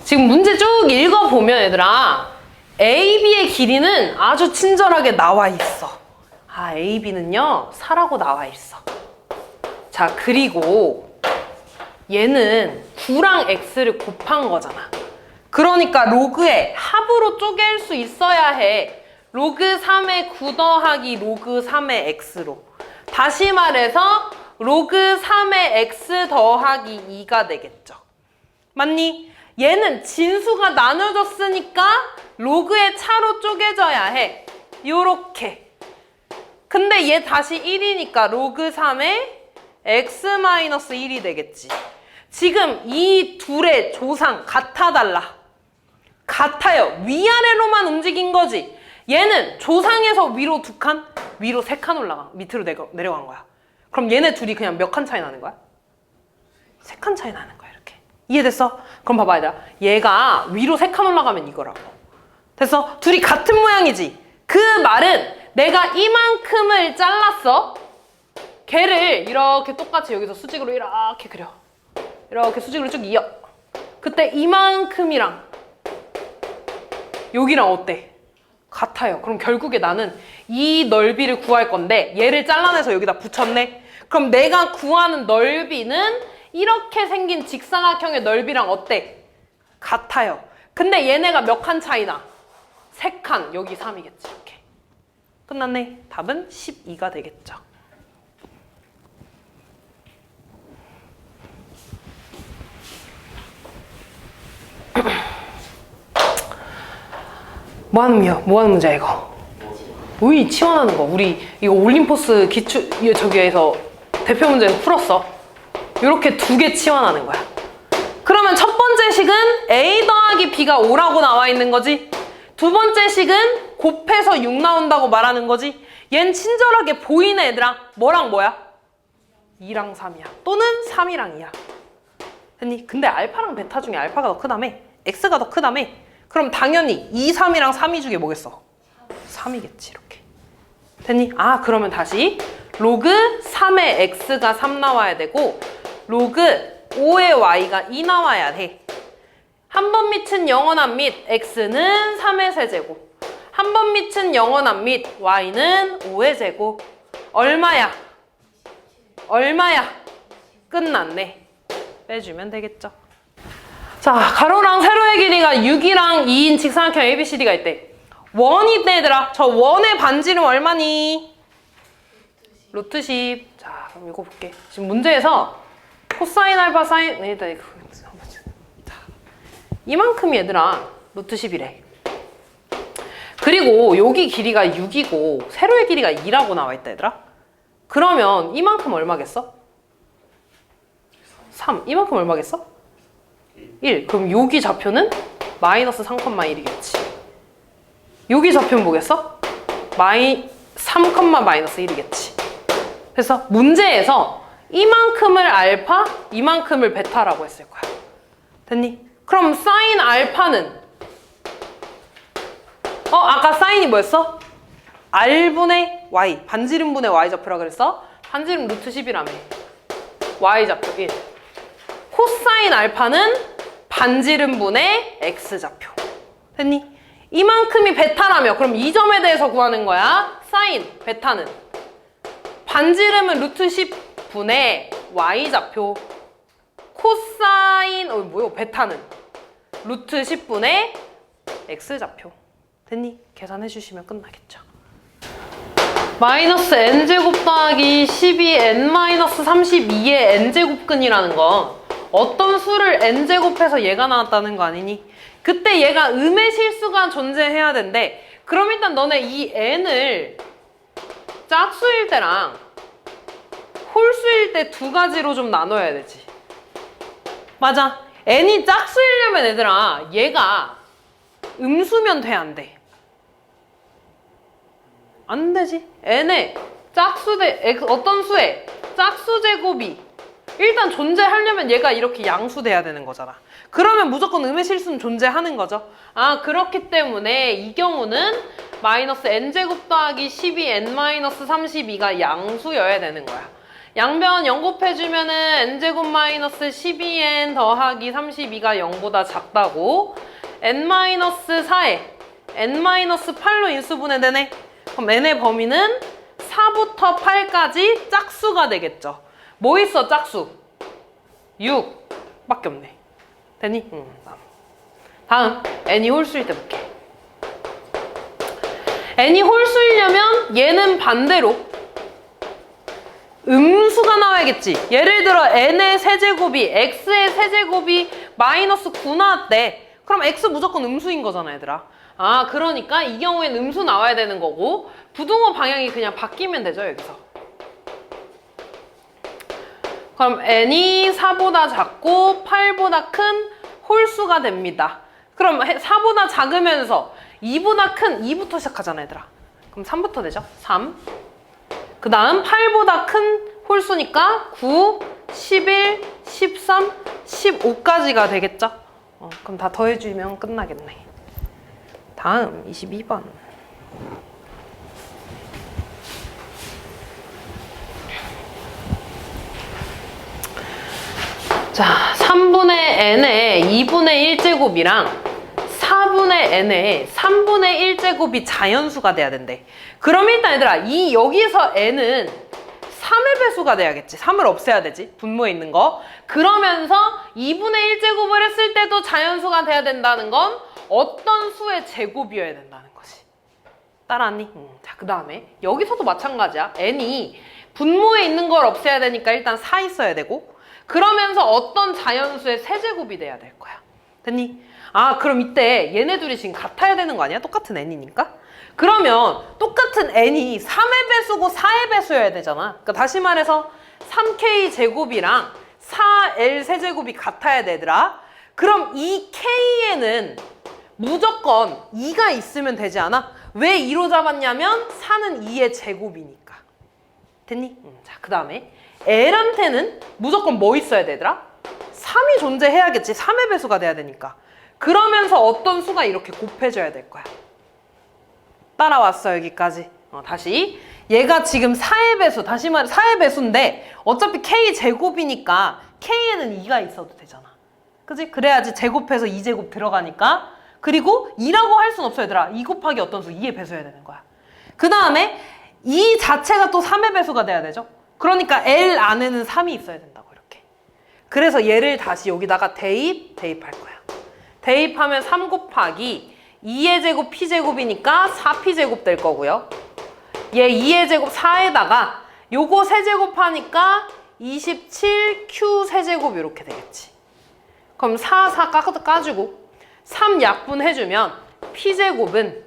지금 문제 쭉 읽어보면 얘들아 AB의 길이는 아주 친절하게 나와 있어. 아, AB는요 4라고 나와 있어. 자, 그리고 얘는 9랑 X를 곱한 거잖아. 그러니까 로그에 합으로 쪼갤 수 있어야 해. 로그 3의 9 더하기 로그 3의 X로. 다시 말해서 로그 3의 X 더하기 2가 되겠죠. 맞니? 얘는 진수가 나눠졌으니까 로그의 차로 쪼개져야 해. 요렇게. 근데 얘 다시 1이니까 로그 3의 X-1이 되겠지. 지금 이 둘의 조상 같아 달라? 같아요. 위아래로만 움직인 거지. 얘는 조상에서 위로 2칸, 위로 3칸 올라가. 밑으로 내려간 거야. 그럼 얘네 둘이 그냥 몇 칸 차이 나는 거야? 3칸 차이 나는 거야, 이렇게. 이해됐어? 그럼 봐봐, 얘들아. 얘가 위로 3칸 올라가면 이거라고. 됐어? 둘이 같은 모양이지? 그 말은 내가 이만큼을 잘랐어. 걔를 이렇게 똑같이 여기서 수직으로 이렇게 그려. 이렇게 수직으로 쭉 이어. 그때 이만큼이랑 여기랑 어때? 같아요. 그럼 결국에 나는 이 넓이를 구할 건데 얘를 잘라내서 여기다 붙였네. 그럼 내가 구하는 넓이는 이렇게 생긴 직사각형의 넓이랑 어때? 같아요. 근데 얘네가 몇 칸 차이나? 3칸. 여기 3이겠지. 이렇게. 끝났네. 답은 12가 되겠죠. 뭐 하는 문제야 이거? 우리 치환하는 거. 우리 이거 올림포스 기출 저기에서 대표 문제에서 풀었어. 이렇게 2개 치환하는 거야. 그러면 첫 번째 식은 A 더하기 B가 5라고 나와 있는 거지. 두 번째 식은 곱해서 6 나온다고 말하는 거지. 얜 친절하게 보이네 얘들아. 뭐랑 뭐야? 2랑 3이야. 또는 3이랑 2야. 됐니? 근데 알파랑 베타 중에 알파가 더 크다며? X가 더 크다며? 그럼 당연히 2, 3이랑 3이 중에 뭐겠어? 3이겠지 이렇게. 됐니? 아, 그러면 다시 로그 3의 X가 3 나와야 되고 로그 5의 Y가 2 나와야 돼. 한 번 밑은 영원한 밑 X는 3의 세제곱. 한 번 밑은 영원한 밑 Y는 5의 제곱. 얼마야? 얼마야? 끝났네. 빼주면 되겠죠. 자, 가로랑 세로의 길이가 6이랑 2인 직사각형 ABCD가 있대. 원이 있대 얘들아. 저 원의 반지름 얼마니? 루트 10. 자, 그럼 이거 볼게. 지금 문제에서 코사인 알파 사인 자, 이만큼이 얘들아 루트 10이래. 그리고 여기 길이가 6이고 세로의 길이가 2라고 나와 있다 얘들아. 그러면 이만큼 얼마겠어? 3. 이만큼 얼마겠어? 1. 그럼 여기 좌표는 마이너스 3,1이겠지. 여기 좌표는 뭐겠어? 3, 마이너스 1이겠지. 그래서 문제에서 이만큼을 알파, 이만큼을 베타라고 했을 거야. 됐니? 그럼 사인 알파는 아까 사인이 뭐였어? R분의 Y, 반지름분의 Y좌표라 그랬어? 반지름 루트 10이라며. Y좌표 1. 코사인 알파는 반지름분의 X좌표. 됐니? 이만큼이 베타라며. 그럼 이 점에 대해서 구하는 거야. 사인, 베타는 반지름은 루트 10분의 Y좌표. 코사인, 뭐요? 베타는 루트 10분의 X좌표. 됐니? 계산해 주시면 끝나겠죠. 마이너스 n제곱 더하기 12n-32의 n제곱근이라는 건 어떤 수를 n제곱해서 얘가 나왔다는 거 아니니? 그때 얘가 음의 실수가 존재해야 된대. 그럼 일단 너네 이 n을 짝수일 때랑 홀수일 때 두 가지로 좀 나눠야 되지. 맞아. n이 짝수이려면 얘들아 얘가 음수면 돼, 안 돼? 안 되지. n의 짝수대 어떤 수의 짝수 제곱이 일단 존재하려면 얘가 이렇게 양수 돼야 되는 거잖아. 그러면 무조건 음의 실수는 존재하는 거죠. 그렇기 때문에 이 경우는 마이너스 n제곱 더하기 12n-32가 양수여야 되는 거야. 양변 0 곱해주면은 n제곱 마이너스 12n 더하기 32가 0보다 작다고. n-4에 n-8로 인수분해되네. 그럼 n의 범위는 4부터 8까지 짝수가 되겠죠. 뭐 있어 짝수? 6밖에 없네. 되니? 다음 n이 홀수일 때 볼게. n이 홀수이려면 얘는 반대로 음수가 나와야겠지. 예를 들어 n의 세제곱이 x의 세제곱이 마이너스 9 나왔대. 그럼 x 무조건 음수인 거잖아 얘들아. 그러니까 이 경우엔 음수 나와야 되는 거고 부등호 방향이 그냥 바뀌면 되죠 여기서. 그럼 n이 4보다 작고 8보다 큰 홀수가 됩니다. 그럼 4보다 작으면서 2보다 큰 2부터 시작하잖아 얘들아. 그럼 3부터 되죠. 3. 그 다음 8보다 큰 홀수니까 9, 11, 13, 15까지가 되겠죠. 그럼 다 더해주면 끝나겠네. 다음 22번. 자, 3분의 n의 2분의 1제곱이랑 4분의 n의 3분의 1제곱이 자연수가 돼야 된대. 그럼 일단 얘들아 여기서 n은 3의 배수가 돼야겠지. 3을 없애야 되지. 분모에 있는 거. 그러면서 2분의 1제곱을 했을 때도 자연수가 돼야 된다는 건 어떤 수의 제곱이어야 된다는 거지. 따라왔니? 자, 그 다음에 여기서도 마찬가지야. n이 분모에 있는 걸 없애야 되니까 일단 4 있어야 되고 그러면서 어떤 자연수의 세제곱이 돼야 될 거야. 됐니? 그럼 이때 얘네 둘이 지금 같아야 되는 거 아니야? 똑같은 n이니까? 그러면 똑같은 n이 3의 배수고 4의 배수여야 되잖아. 그러니까 다시 말해서 3k 제곱이랑 4l 세제곱이 같아야 되더라. 그럼 이 k에는 무조건 2가 있으면 되지 않아? 왜 2로 잡았냐면 4는 2의 제곱이니까. 됐니? 자, 그 다음에 l한테는 무조건 뭐 있어야 되더라? 3이 존재해야겠지. 3의 배수가 돼야 되니까. 그러면서 어떤 수가 이렇게 곱해져야 될 거야. 따라왔어 여기까지. 다시 얘가 지금 4의 배수, 다시 말해 4의 배수인데 어차피 k 제곱이니까 k에는 2가 있어도 되잖아. 그치? 그래야지 제곱해서 2제곱 들어가니까. 그리고 2라고 할 순 없어 얘들아. 2 곱하기 어떤 수? 2의 배수여야 되는 거야. 그 다음에 2 자체가 또 3의 배수가 돼야 되죠. 그러니까 L 안에는 3이 있어야 된다고 이렇게. 그래서 얘를 다시 여기다가 대입할 거야. 대입하면 3 곱하기 2의 제곱 p제곱이니까 4p제곱 될 거고요. 얘 2의 제곱 4에다가 요거 세제곱하니까 27q 세제곱 이렇게 되겠지. 그럼 4 까주고 3 약분해주면 p제곱은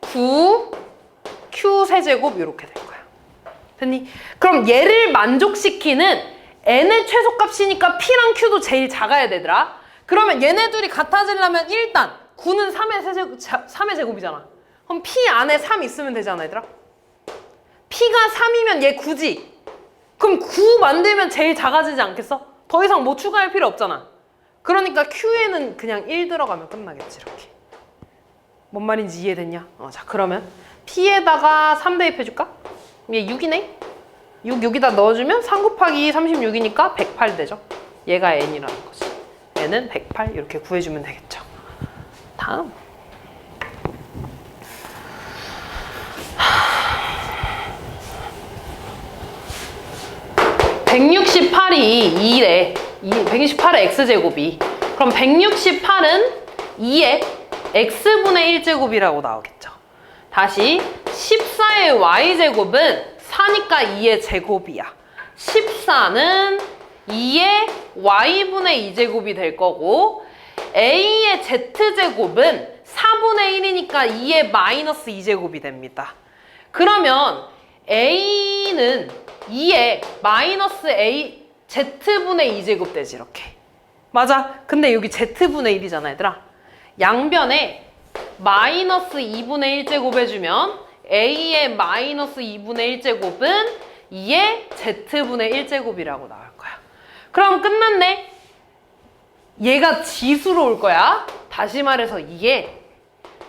9q 세제곱 이렇게 될 거야. 됐니? 그럼 얘를 만족시키는 n의 최소값이니까 p랑 q도 제일 작아야 되더라. 그러면 얘네 둘이 같아지려면 일단 9는 3의 제곱이잖아. 그럼 p 안에 3 있으면 되잖아 얘들아. p가 3이면 얘 9지. 그럼 9 만들면 제일 작아지지 않겠어? 더 이상 뭐 추가할 필요 없잖아. 그러니까 Q에는 그냥 1 들어가면 끝나겠지, 이렇게. 뭔 말인지 이해됐냐? 자, 그러면 P에다가 3 대입해줄까? 얘 6이네? 6 여기다 넣어주면 3 곱하기 36이니까 108 되죠? 얘가 N이라는 거지. N은 108 이렇게 구해주면 되겠죠. 다음. 168이 2래. 168의 x제곱이. 그럼 168은 2의 x분의 1제곱이라고 나오겠죠. 다시 14의 y제곱은 4니까 2의 제곱이야. 14는 2의 y분의 2제곱이 될 거고 a의 z제곱은 4분의 1이니까 2의 마이너스 2제곱이 됩니다. 그러면 a는 2의 마이너스 a z분의 2제곱 되지, 이렇게. 맞아. 근데 여기 z분의 1이잖아, 얘들아. 양변에 마이너스 2분의 1제곱 해주면 a의 마이너스 2분의 1제곱은 2의 z분의 1제곱이라고 나올 거야. 그럼 끝났네. 얘가 지수로 올 거야. 다시 말해서 이게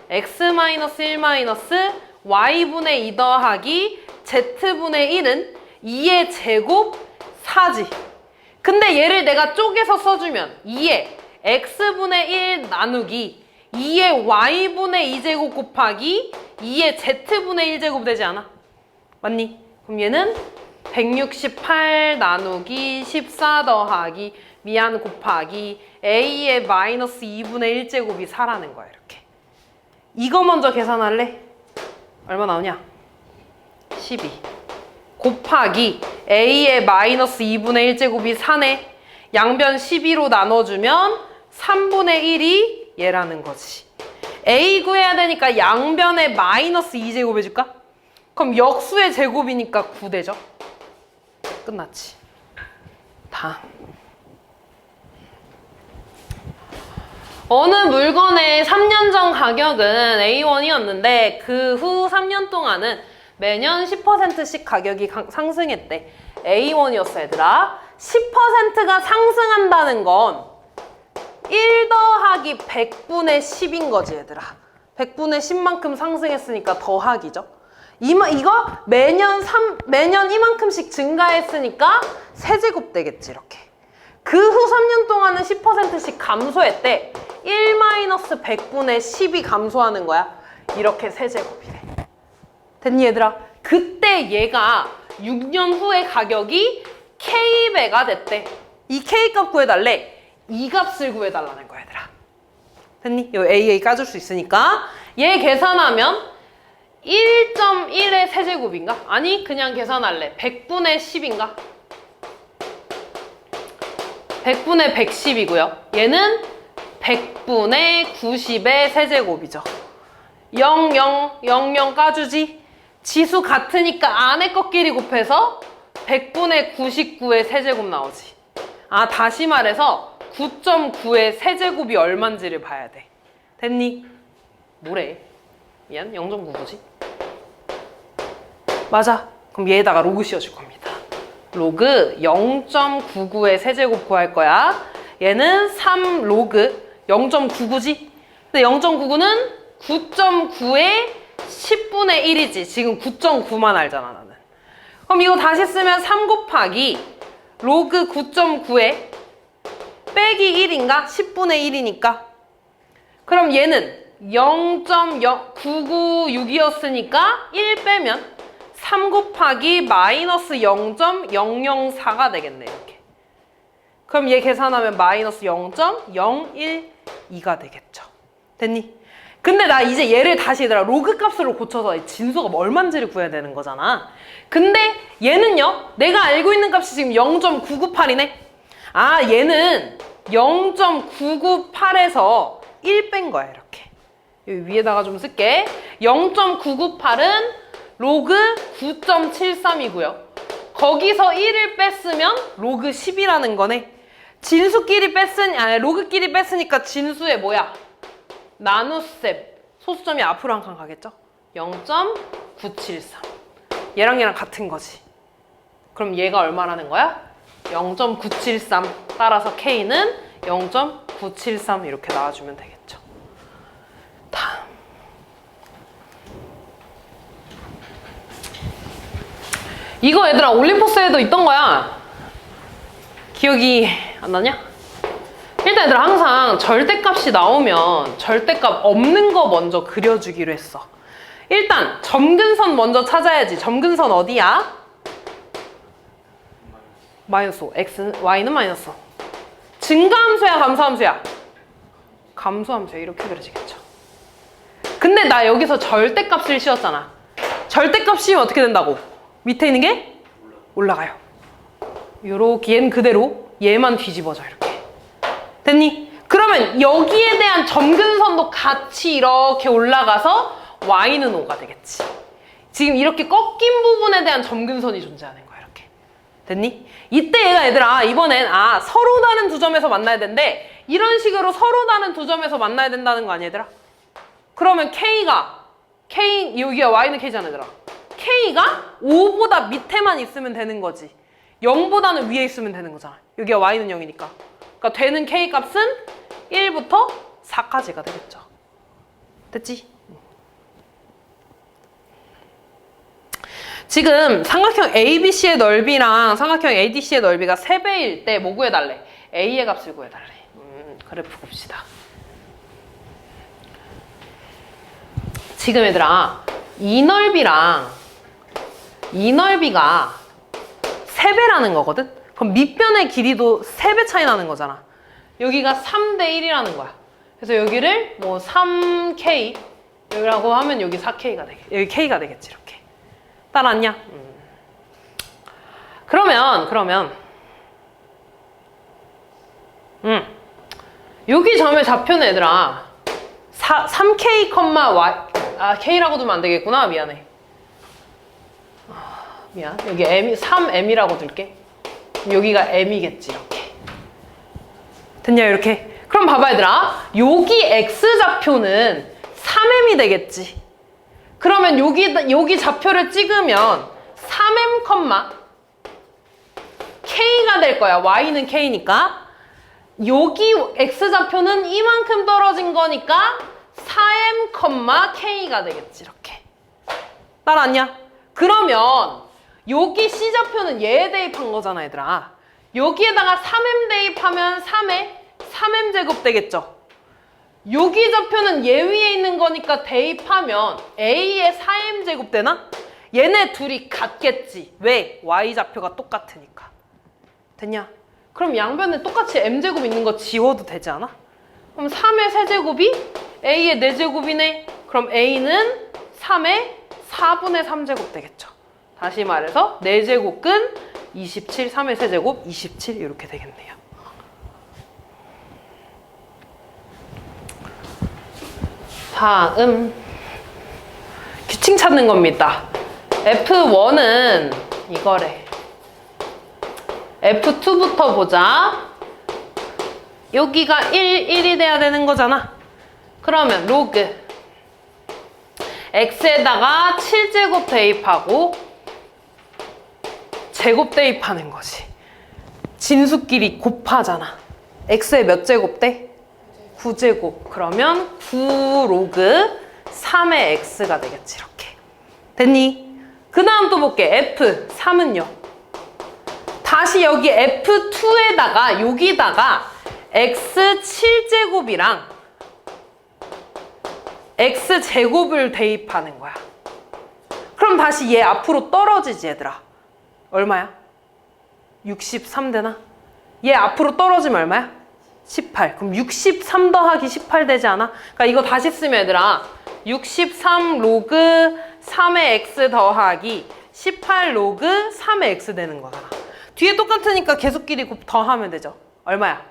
x-1 y분의 2 더하기 z분의 1은 2의 제곱 4지. 근데 얘를 내가 쪼개서 써주면 2의 x분의 1 나누기 2의 y분의 2제곱 곱하기 2의 z분의 1제곱 되지 않아? 맞니? 그럼 얘는 168 나누기 14 더하기 곱하기 a의 마이너스 2분의 1제곱이 4라는 거야, 이렇게. 이거 먼저 계산할래? 얼마 나오냐? 12 곱하기 a의 마이너스 2분의 1제곱이 4네. 양변 12로 나눠주면 3분의 1이 얘라는 거지. a 구해야 되니까 양변에 마이너스 2제곱 해줄까? 그럼 역수의 제곱이니까 9 되죠? 끝났지. 다음. 어느 물건의 3년 전 가격은 A1이었는데 그 후 3년 동안은 매년 10%씩 가격이 상승했대. A1이었어, 얘들아. 10%가 상승한다는 건 1 더하기 100분의 10인 거지, 얘들아. 100분의 10만큼 상승했으니까 더하기죠. 이거 매년 이만큼씩 증가했으니까 세제곱 되겠지, 이렇게. 그 후 3년 동안은 10%씩 감소했대. 1-100분의 10이 감소하는 거야. 이렇게 세제곱이래. 됐니, 얘들아? 그때 얘가 6년 후에 가격이 K배가 됐대. 이 K값 구해달래. 이 값을 구해달라는 거야, 얘들아. 됐니? 요 AA 까줄 수 있으니까. 얘 계산하면 1.1의 세제곱인가? 아니, 그냥 계산할래. 100분의 10인가? 100분의 110이고요. 얘는 100분의 90의 세제곱이죠. 0, 0, 0, 0 까주지? 지수 같으니까 안에 것끼리 곱해서 100분의 99의 세제곱 나오지. 아, 다시 말해서 9.9의 세제곱이 얼만지를 봐야 돼. 됐니? 뭐래? 미안, 0.99지? 맞아. 그럼 얘에다가 로그 씌워줄 겁니다. 로그 0.99의 세제곱 구할 거야. 얘는 3 로그 0.99지? 근데 0.99는 9.9의 10분의 1이지. 지금 9.9만 알잖아, 나는. 그럼 이거 다시 쓰면 3 곱하기 로그 9.9에 빼기 1인가? 10분의 1이니까. 그럼 얘는 0.996이었으니까 1 빼면 3 곱하기 마이너스 0.004가 되겠네, 이렇게. 그럼 얘 계산하면 마이너스 0.012가 되겠죠. 됐니? 근데 나 이제 얘를 다시 얘들아 로그 값으로 고쳐서 진수가 얼만지를 구해야 되는 거잖아. 근데 얘는요, 내가 알고 있는 값이 지금 0.998이네? 아, 얘는 0.998에서 1 뺀 거야, 이렇게. 여기 위에다가 좀 쓸게. 0.998은 로그 9.73이고요. 거기서 1을 뺐으면 로그 10이라는 거네. 진수끼리 로그끼리 뺐으니까 진수에 뭐야? 나눗셈. 소수점이 앞으로 한 칸 가겠죠? 0.973. 얘랑 같은 거지. 그럼 얘가 얼마라는 거야? 0.973. 따라서 K는 0.973 이렇게 나와주면 되겠죠. 다음. 이거 얘들아 올림포스에도 있던 거야. 기억이 안 나냐? 일단 얘들아 항상 절대값이 나오면 절대값 없는 거 먼저 그려주기로 했어. 일단 점근선 먼저 찾아야지. 점근선 어디야? 마이너스 5. X, Y는 마이너스 5. 증가함수야 감소함수야? 감소함수야. 이렇게 그려지겠죠. 근데 나 여기서 절대값을 씌웠잖아. 절대값 씌우면 어떻게 된다고? 밑에 있는 게 올라가요. 요렇게 얘는 그대로 얘만 뒤집어져 이렇게. 됐니? 그러면 여기에 대한 점근선도 같이 이렇게 올라가서 Y는 5가 되겠지. 지금 이렇게 꺾인 부분에 대한 점근선이 존재하는 거야 이렇게. 됐니? 이때 얘가 얘들아 이번엔 서로 다른 두 점에서 만나야 된대. 이런 식으로 서로 다른 두 점에서 만나야 된다는 거 아니야 얘들아? 그러면 여기가 Y는 K잖아 얘들아. K가 5보다 밑에만 있으면 되는 거지. 0보다는 위에 있으면 되는 거잖아. 여기가 Y는 0이니까. 그러니까 되는 K 값은 1부터 4까지가 되겠죠. 됐지? 지금 삼각형 ABC의 넓이랑 삼각형 ADC의 넓이가 3배일 때 뭐 구해달래? A의 값을 구해달래. 그래프 봅시다. 지금 얘들아 이 넓이랑 이 넓이가 3배라는 거거든? 그럼 밑변의 길이도 3배 차이 나는 거잖아. 여기가 3대 1이라는 거야. 그래서 여기를 뭐 3K 여기라고 하면 여기 4K가 되겠지. 여기 K가 되겠지 이렇게. 따라왔냐? 그러면 여기 점의 좌표는 얘들아 3K, Y K라고 두면 안 되겠구나. 미안해. 미안. 여기 M, 3M이라고 둘게. 여기가 M이겠지 이렇게. 됐냐 이렇게. 그럼 봐봐 얘들아. 여기 X좌표는 3M이 되겠지. 그러면 여기 좌표를 찍으면 3M, K가 될 거야. Y는 K니까. 여기 X좌표는 이만큼 떨어진 거니까 4M, K가 되겠지 이렇게. 따라왔냐? 그러면 여기 C좌표는 얘에 대입한 거잖아 얘들아. 여기에다가 3M 대입하면 3M 제곱 되겠죠. 여기 좌표는 얘 위에 있는 거니까 대입하면 A의 4M 제곱 되나? 얘네 둘이 같겠지. 왜? Y 좌표가 똑같으니까. 됐냐? 그럼 양변에 똑같이 M제곱 있는 거 지워도 되지 않아? 그럼 3의 세제곱이 A의 4제곱이네. 그럼 A는 3의 4분의 3제곱 되겠죠. 다시 말해서 4제곱근 27, 3의 세제곱 27 이렇게 되겠네요. 다음 규칙 찾는 겁니다. F1은 이거래. F2부터 보자. 여기가 1이 돼야 되는 거잖아. 그러면 로그 X에다가 7제곱 대입하고 제곱 대입하는 거지. 진수끼리 곱하잖아. X에 몇 제곱 돼? 9제곱. 그러면 9 로그 3의 X가 되겠지 이렇게. 됐니? 그 다음 또 볼게. F3은요. 다시 여기 F2에다가 여기다가 X 7제곱이랑 X제곱을 대입하는 거야. 그럼 다시 얘 앞으로 떨어지지 얘들아. 얼마야? 63 되나? 얘 앞으로 떨어지면 얼마야? 18. 그럼 63 더하기 18 되지 않아? 그러니까 이거 다시 쓰면 얘들아 63 로그 3의 X 더하기 18 로그 3의 X 되는 거잖아. 뒤에 똑같으니까 계속끼리 더하면 되죠. 얼마야?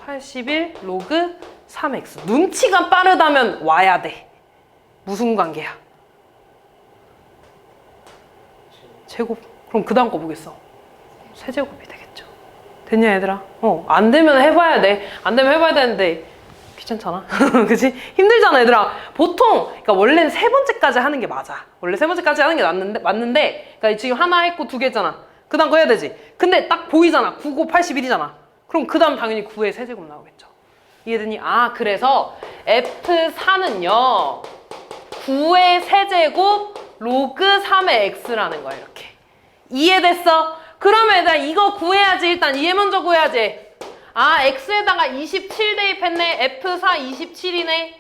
81 로그 3x. 눈치가 빠르다면 와야 돼. 무슨 관계야? 제곱. 그럼 그 다음 거 보겠어. 세제곱이 되겠죠. 됐냐 얘들아? 안 되면 해봐야 돼. 안 되면 해봐야 되는데 귀찮잖아. 그치? 힘들잖아 얘들아. 보통 그러니까 원래는 3번째까지 하는 게 맞아. 원래 3번째까지 하는 게 맞는데 그러니까 지금 하나 했고 2개 했잖아. 그 다음 거 해야 되지. 근데 딱 보이잖아. 9, 9, 81이잖아. 그럼 그 다음 당연히 9의 세제곱 나오겠죠. 이해되니? 아, 그래서 F4는요. 9의 세제곱 로그 3의 x라는 거야, 이렇게. 이해됐어? 그러면 얘들아 이거 구해야지. 일단 얘 먼저 구해야지. 아, x에다가 27 대입했네. F4 27이네.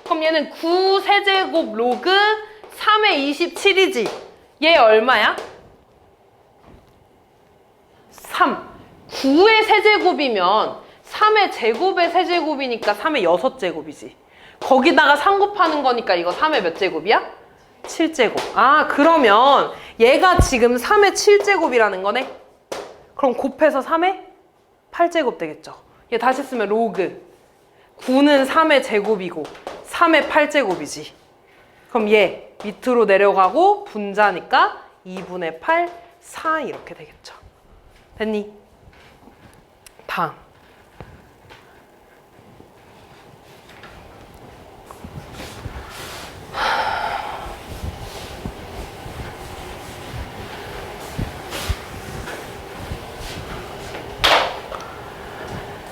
그럼 얘는 9 세제곱 로그 3의 27이지. 얘 얼마야? 3. 9의 세제곱이면 3의 제곱의 세제곱이니까 3의 6제곱이지. 거기다가 3 곱하는 거니까 이거 3의 몇 제곱이야? 7제곱. 아, 그러면 얘가 지금 3의 7제곱이라는 거네? 그럼 곱해서 3의 8제곱 되겠죠. 얘 다시 쓰면 로그 9는 3의 제곱이고 3의 8제곱이지. 그럼 얘 밑으로 내려가고 분자니까 2분의 8, 4 이렇게 되겠죠. 됐니? 다음.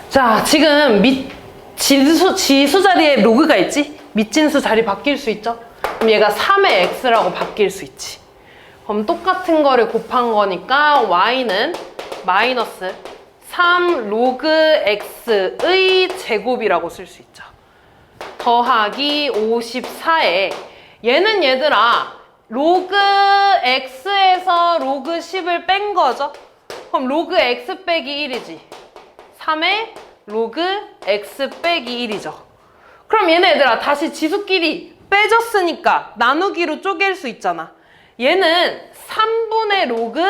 자, 지금 지수 자리에 로그가 있지? 밑진수 자리 바뀔 수 있죠? 그럼 얘가 3의 x라고 바뀔 수 있지. 그럼 똑같은 거를 곱한 거니까 y는 마이너스 3 로그 x의 제곱이라고 쓸 수 있죠. 더하기 54에 얘는 얘들아 로그 x에서 로그 10을 뺀 거죠? 그럼 로그 x 빼기 1이지. 3의 로그 x 빼기 1이죠. 그럼 얘네들아 다시 지수끼리 빼졌으니까 나누기로 쪼갤 수 있잖아. 얘는 3분의 로그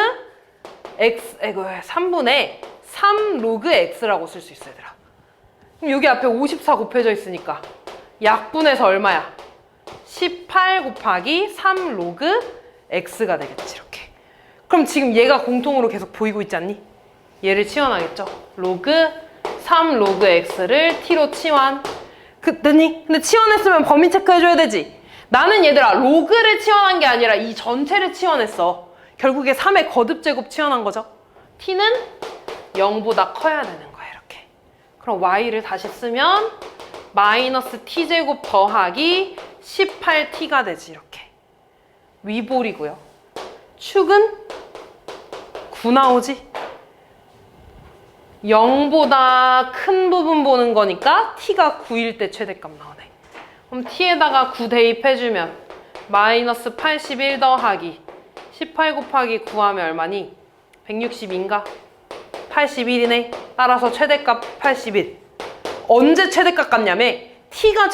x, 3분의 3 로그 x라고 쓸 수 있어, 얘들아. 그럼 여기 앞에 54 곱해져 있으니까 약분해서 얼마야? 18 곱하기 3 로그 x가 되겠지, 이렇게. 그럼 지금 얘가 공통으로 계속 보이고 있지 않니? 얘를 치환하겠죠. 로그 3 로그 x를 t로 치환. 됐니? 근데 치환했으면 범위 체크해줘야 되지. 나는 얘들아 로그를 치환한 게 아니라 이 전체를 치환했어. 결국에 3의 거듭제곱 치환한 거죠. t는 0보다 커야 되는 거야, 이렇게. 그럼 y를 다시 쓰면 마이너스 t제곱 더하기 18t가 되지, 이렇게. 위볼이고요. 축은 9 나오지? 0보다 큰 부분 보는 거니까 t가 9일 때 최대값 나오네. 그럼 t에다가 9 대입해주면 마이너스 81 더하기 18 곱하기 9 하면 얼마니? 162인가? 81이네. 따라서 최대값 81. 언제 최대값 같냐며? t가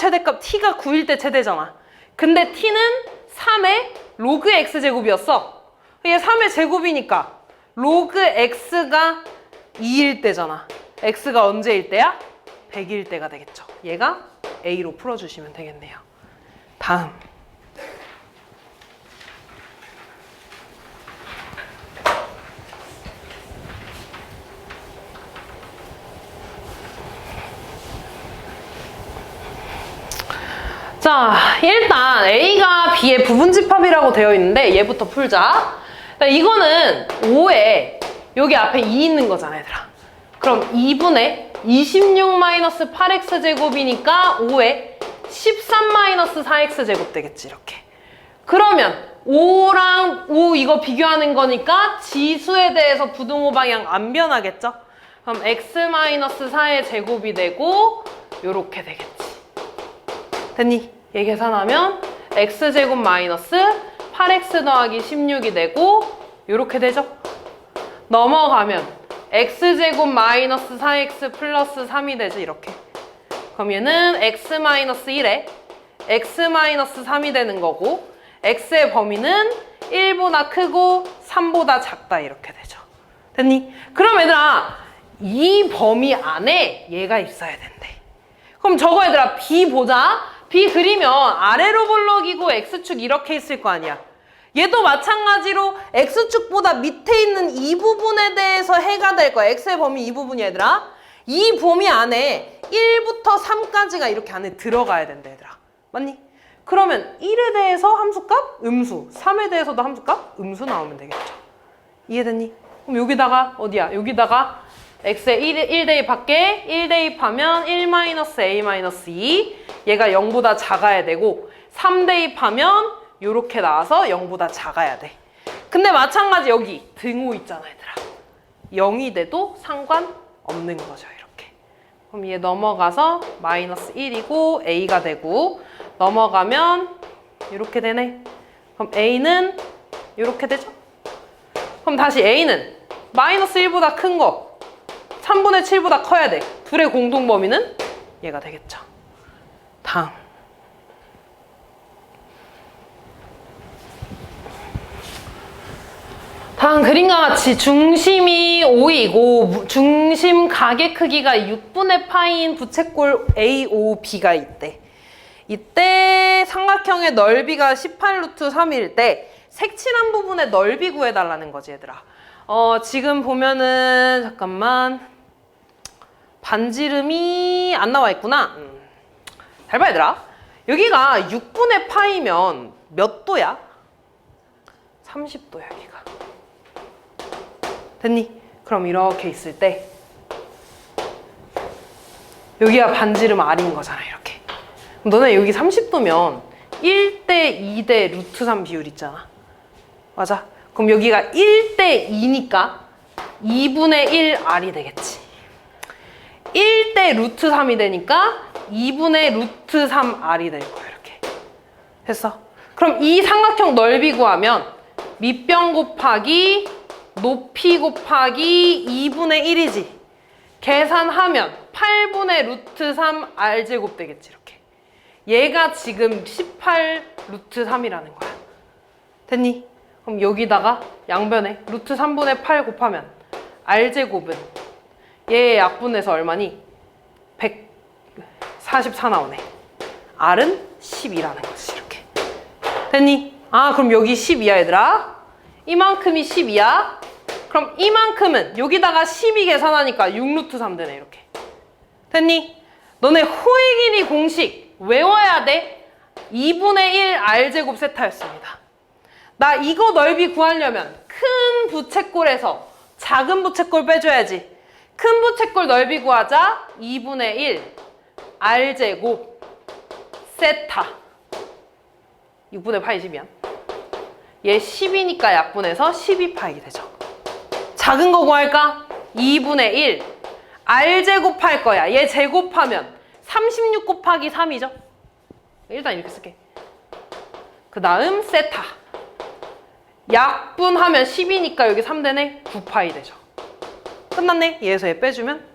9일 때 최대잖아. 근데 t는 3의 로그 x제곱이었어. 이게 3의 제곱이니까 로그 x가 2일 때잖아. x가 언제일 때야? 100일 때가 되겠죠. 얘가 a로 풀어주시면 되겠네요. 다음. 자, 일단 A가 B의 부분집합이라고 되어 있는데 얘부터 풀자. 이거는 5에 여기 앞에 2 있는 거잖아, 얘들아. 그럼 2분의 26-8x제곱이니까 5에 13-4x제곱 되겠지, 이렇게. 그러면 5랑 5 이거 비교하는 거니까 지수에 대해서 부등호 방향 안 변하겠죠? 그럼 x-4의 제곱이 되고 요렇게 되겠지. 됐니? 얘 계산하면 x제곱 마이너스 8x 더하기 16이 되고 요렇게 되죠? 넘어가면 x제곱 마이너스 4x 플러스 3이 되지, 이렇게. 그럼 얘는 x 마이너스 1에 x 마이너스 3이 되는 거고 x의 범위는 1보다 크고 3보다 작다, 이렇게 되죠. 됐니? 그럼 얘들아 이 범위 안에 얘가 있어야 된대. 그럼 저거 얘들아 B 보자. B 그리면 아래로 볼록이고 x축 이렇게 있을 거 아니야. 얘도 마찬가지로 x축보다 밑에 있는 이 부분에 대해서 해가 될 거야. x의 범위 이 부분이 얘들아. 이 범위 안에 1부터 3까지가 이렇게 안에 들어가야 된다, 얘들아. 맞니? 그러면 1에 대해서 함수값? 음수. 3에 대해서도 함수값? 음수 나오면 되겠죠. 이해됐니? 그럼 여기다가 어디야? 여기다가 x의 1 대입할게. 1 대입하면 1-a-2. 얘가 0보다 작아야 되고 3 대입하면 요렇게 나와서 0보다 작아야 돼. 근데 마찬가지 여기 등호 있잖아 얘들아. 0이 돼도 상관없는 거죠 이렇게. 그럼 얘 넘어가서 -1이고 a가 되고 넘어가면 이렇게 되네. 그럼 a는 이렇게 되죠? 그럼 다시 a는 -1보다 큰 거 3분의 7보다 커야 돼. 둘의 공동 범위는 얘가 되겠죠. 다음. 다음 그림과 같이 중심이 5이고 중심 가계 크기가 6분의 파이인 부채꼴 AOB가 있대. 이때 삼각형의 넓이가 18√3일 때 색칠한 부분의 넓이 구해달라는 거지 얘들아. 지금 보면은 잠깐만 반지름이 안 나와 있구나. 잘 봐 얘들아. 여기가 6분의 파이면 몇 도야? 30도야 여기가. 됐니? 그럼 이렇게 있을 때 여기가 반지름 R인 거잖아 이렇게. 그럼 너네 여기 30도면 1대 2대 루트3 비율 있잖아. 맞아? 그럼 여기가 1대 2니까 2분의 1 R이 되겠지. 1대 루트3이 되니까 2분의 루트3 R이 될 거야 이렇게. 됐어? 그럼 이 삼각형 넓이 구하면 밑변 곱하기 높이 곱하기 2분의 1이지. 계산하면 8분의 루트3 R제곱 되겠지 이렇게. 얘가 지금 18√3이라는 거야. 됐니? 그럼 여기다가 양변에 루트3분의 8 곱하면 R제곱은 얘의 약분해서 얼마니? 144 나오네. R은 12라는 거지 이렇게. 됐니? 아 그럼 여기 12야 얘들아. 이만큼이 12야. 그럼 이만큼은 여기다가 12 계산하니까 6루트3 되네 이렇게. 됐니? 너네 호의 길이 공식 외워야 돼. 2분의 1 R제곱 세타였습니다. 나 이거 넓이 구하려면 큰 부채꼴에서 작은 부채꼴 빼줘야지. 큰 부채꼴 넓이 구하자. 2분의 1 R제곱 세타 6분의 파이 10이야. 얘 10이니까 약분해서 12파이 되죠. 작은 거 구할까? 2분의 1 R제곱 할 거야. 얘 제곱하면 36 곱하기 3이죠. 일단 이렇게 쓸게. 그 다음 세타 약분하면 10이니까 여기 3 되네. 9파이 되죠. 끝났네. 얘에서 얘 빼주면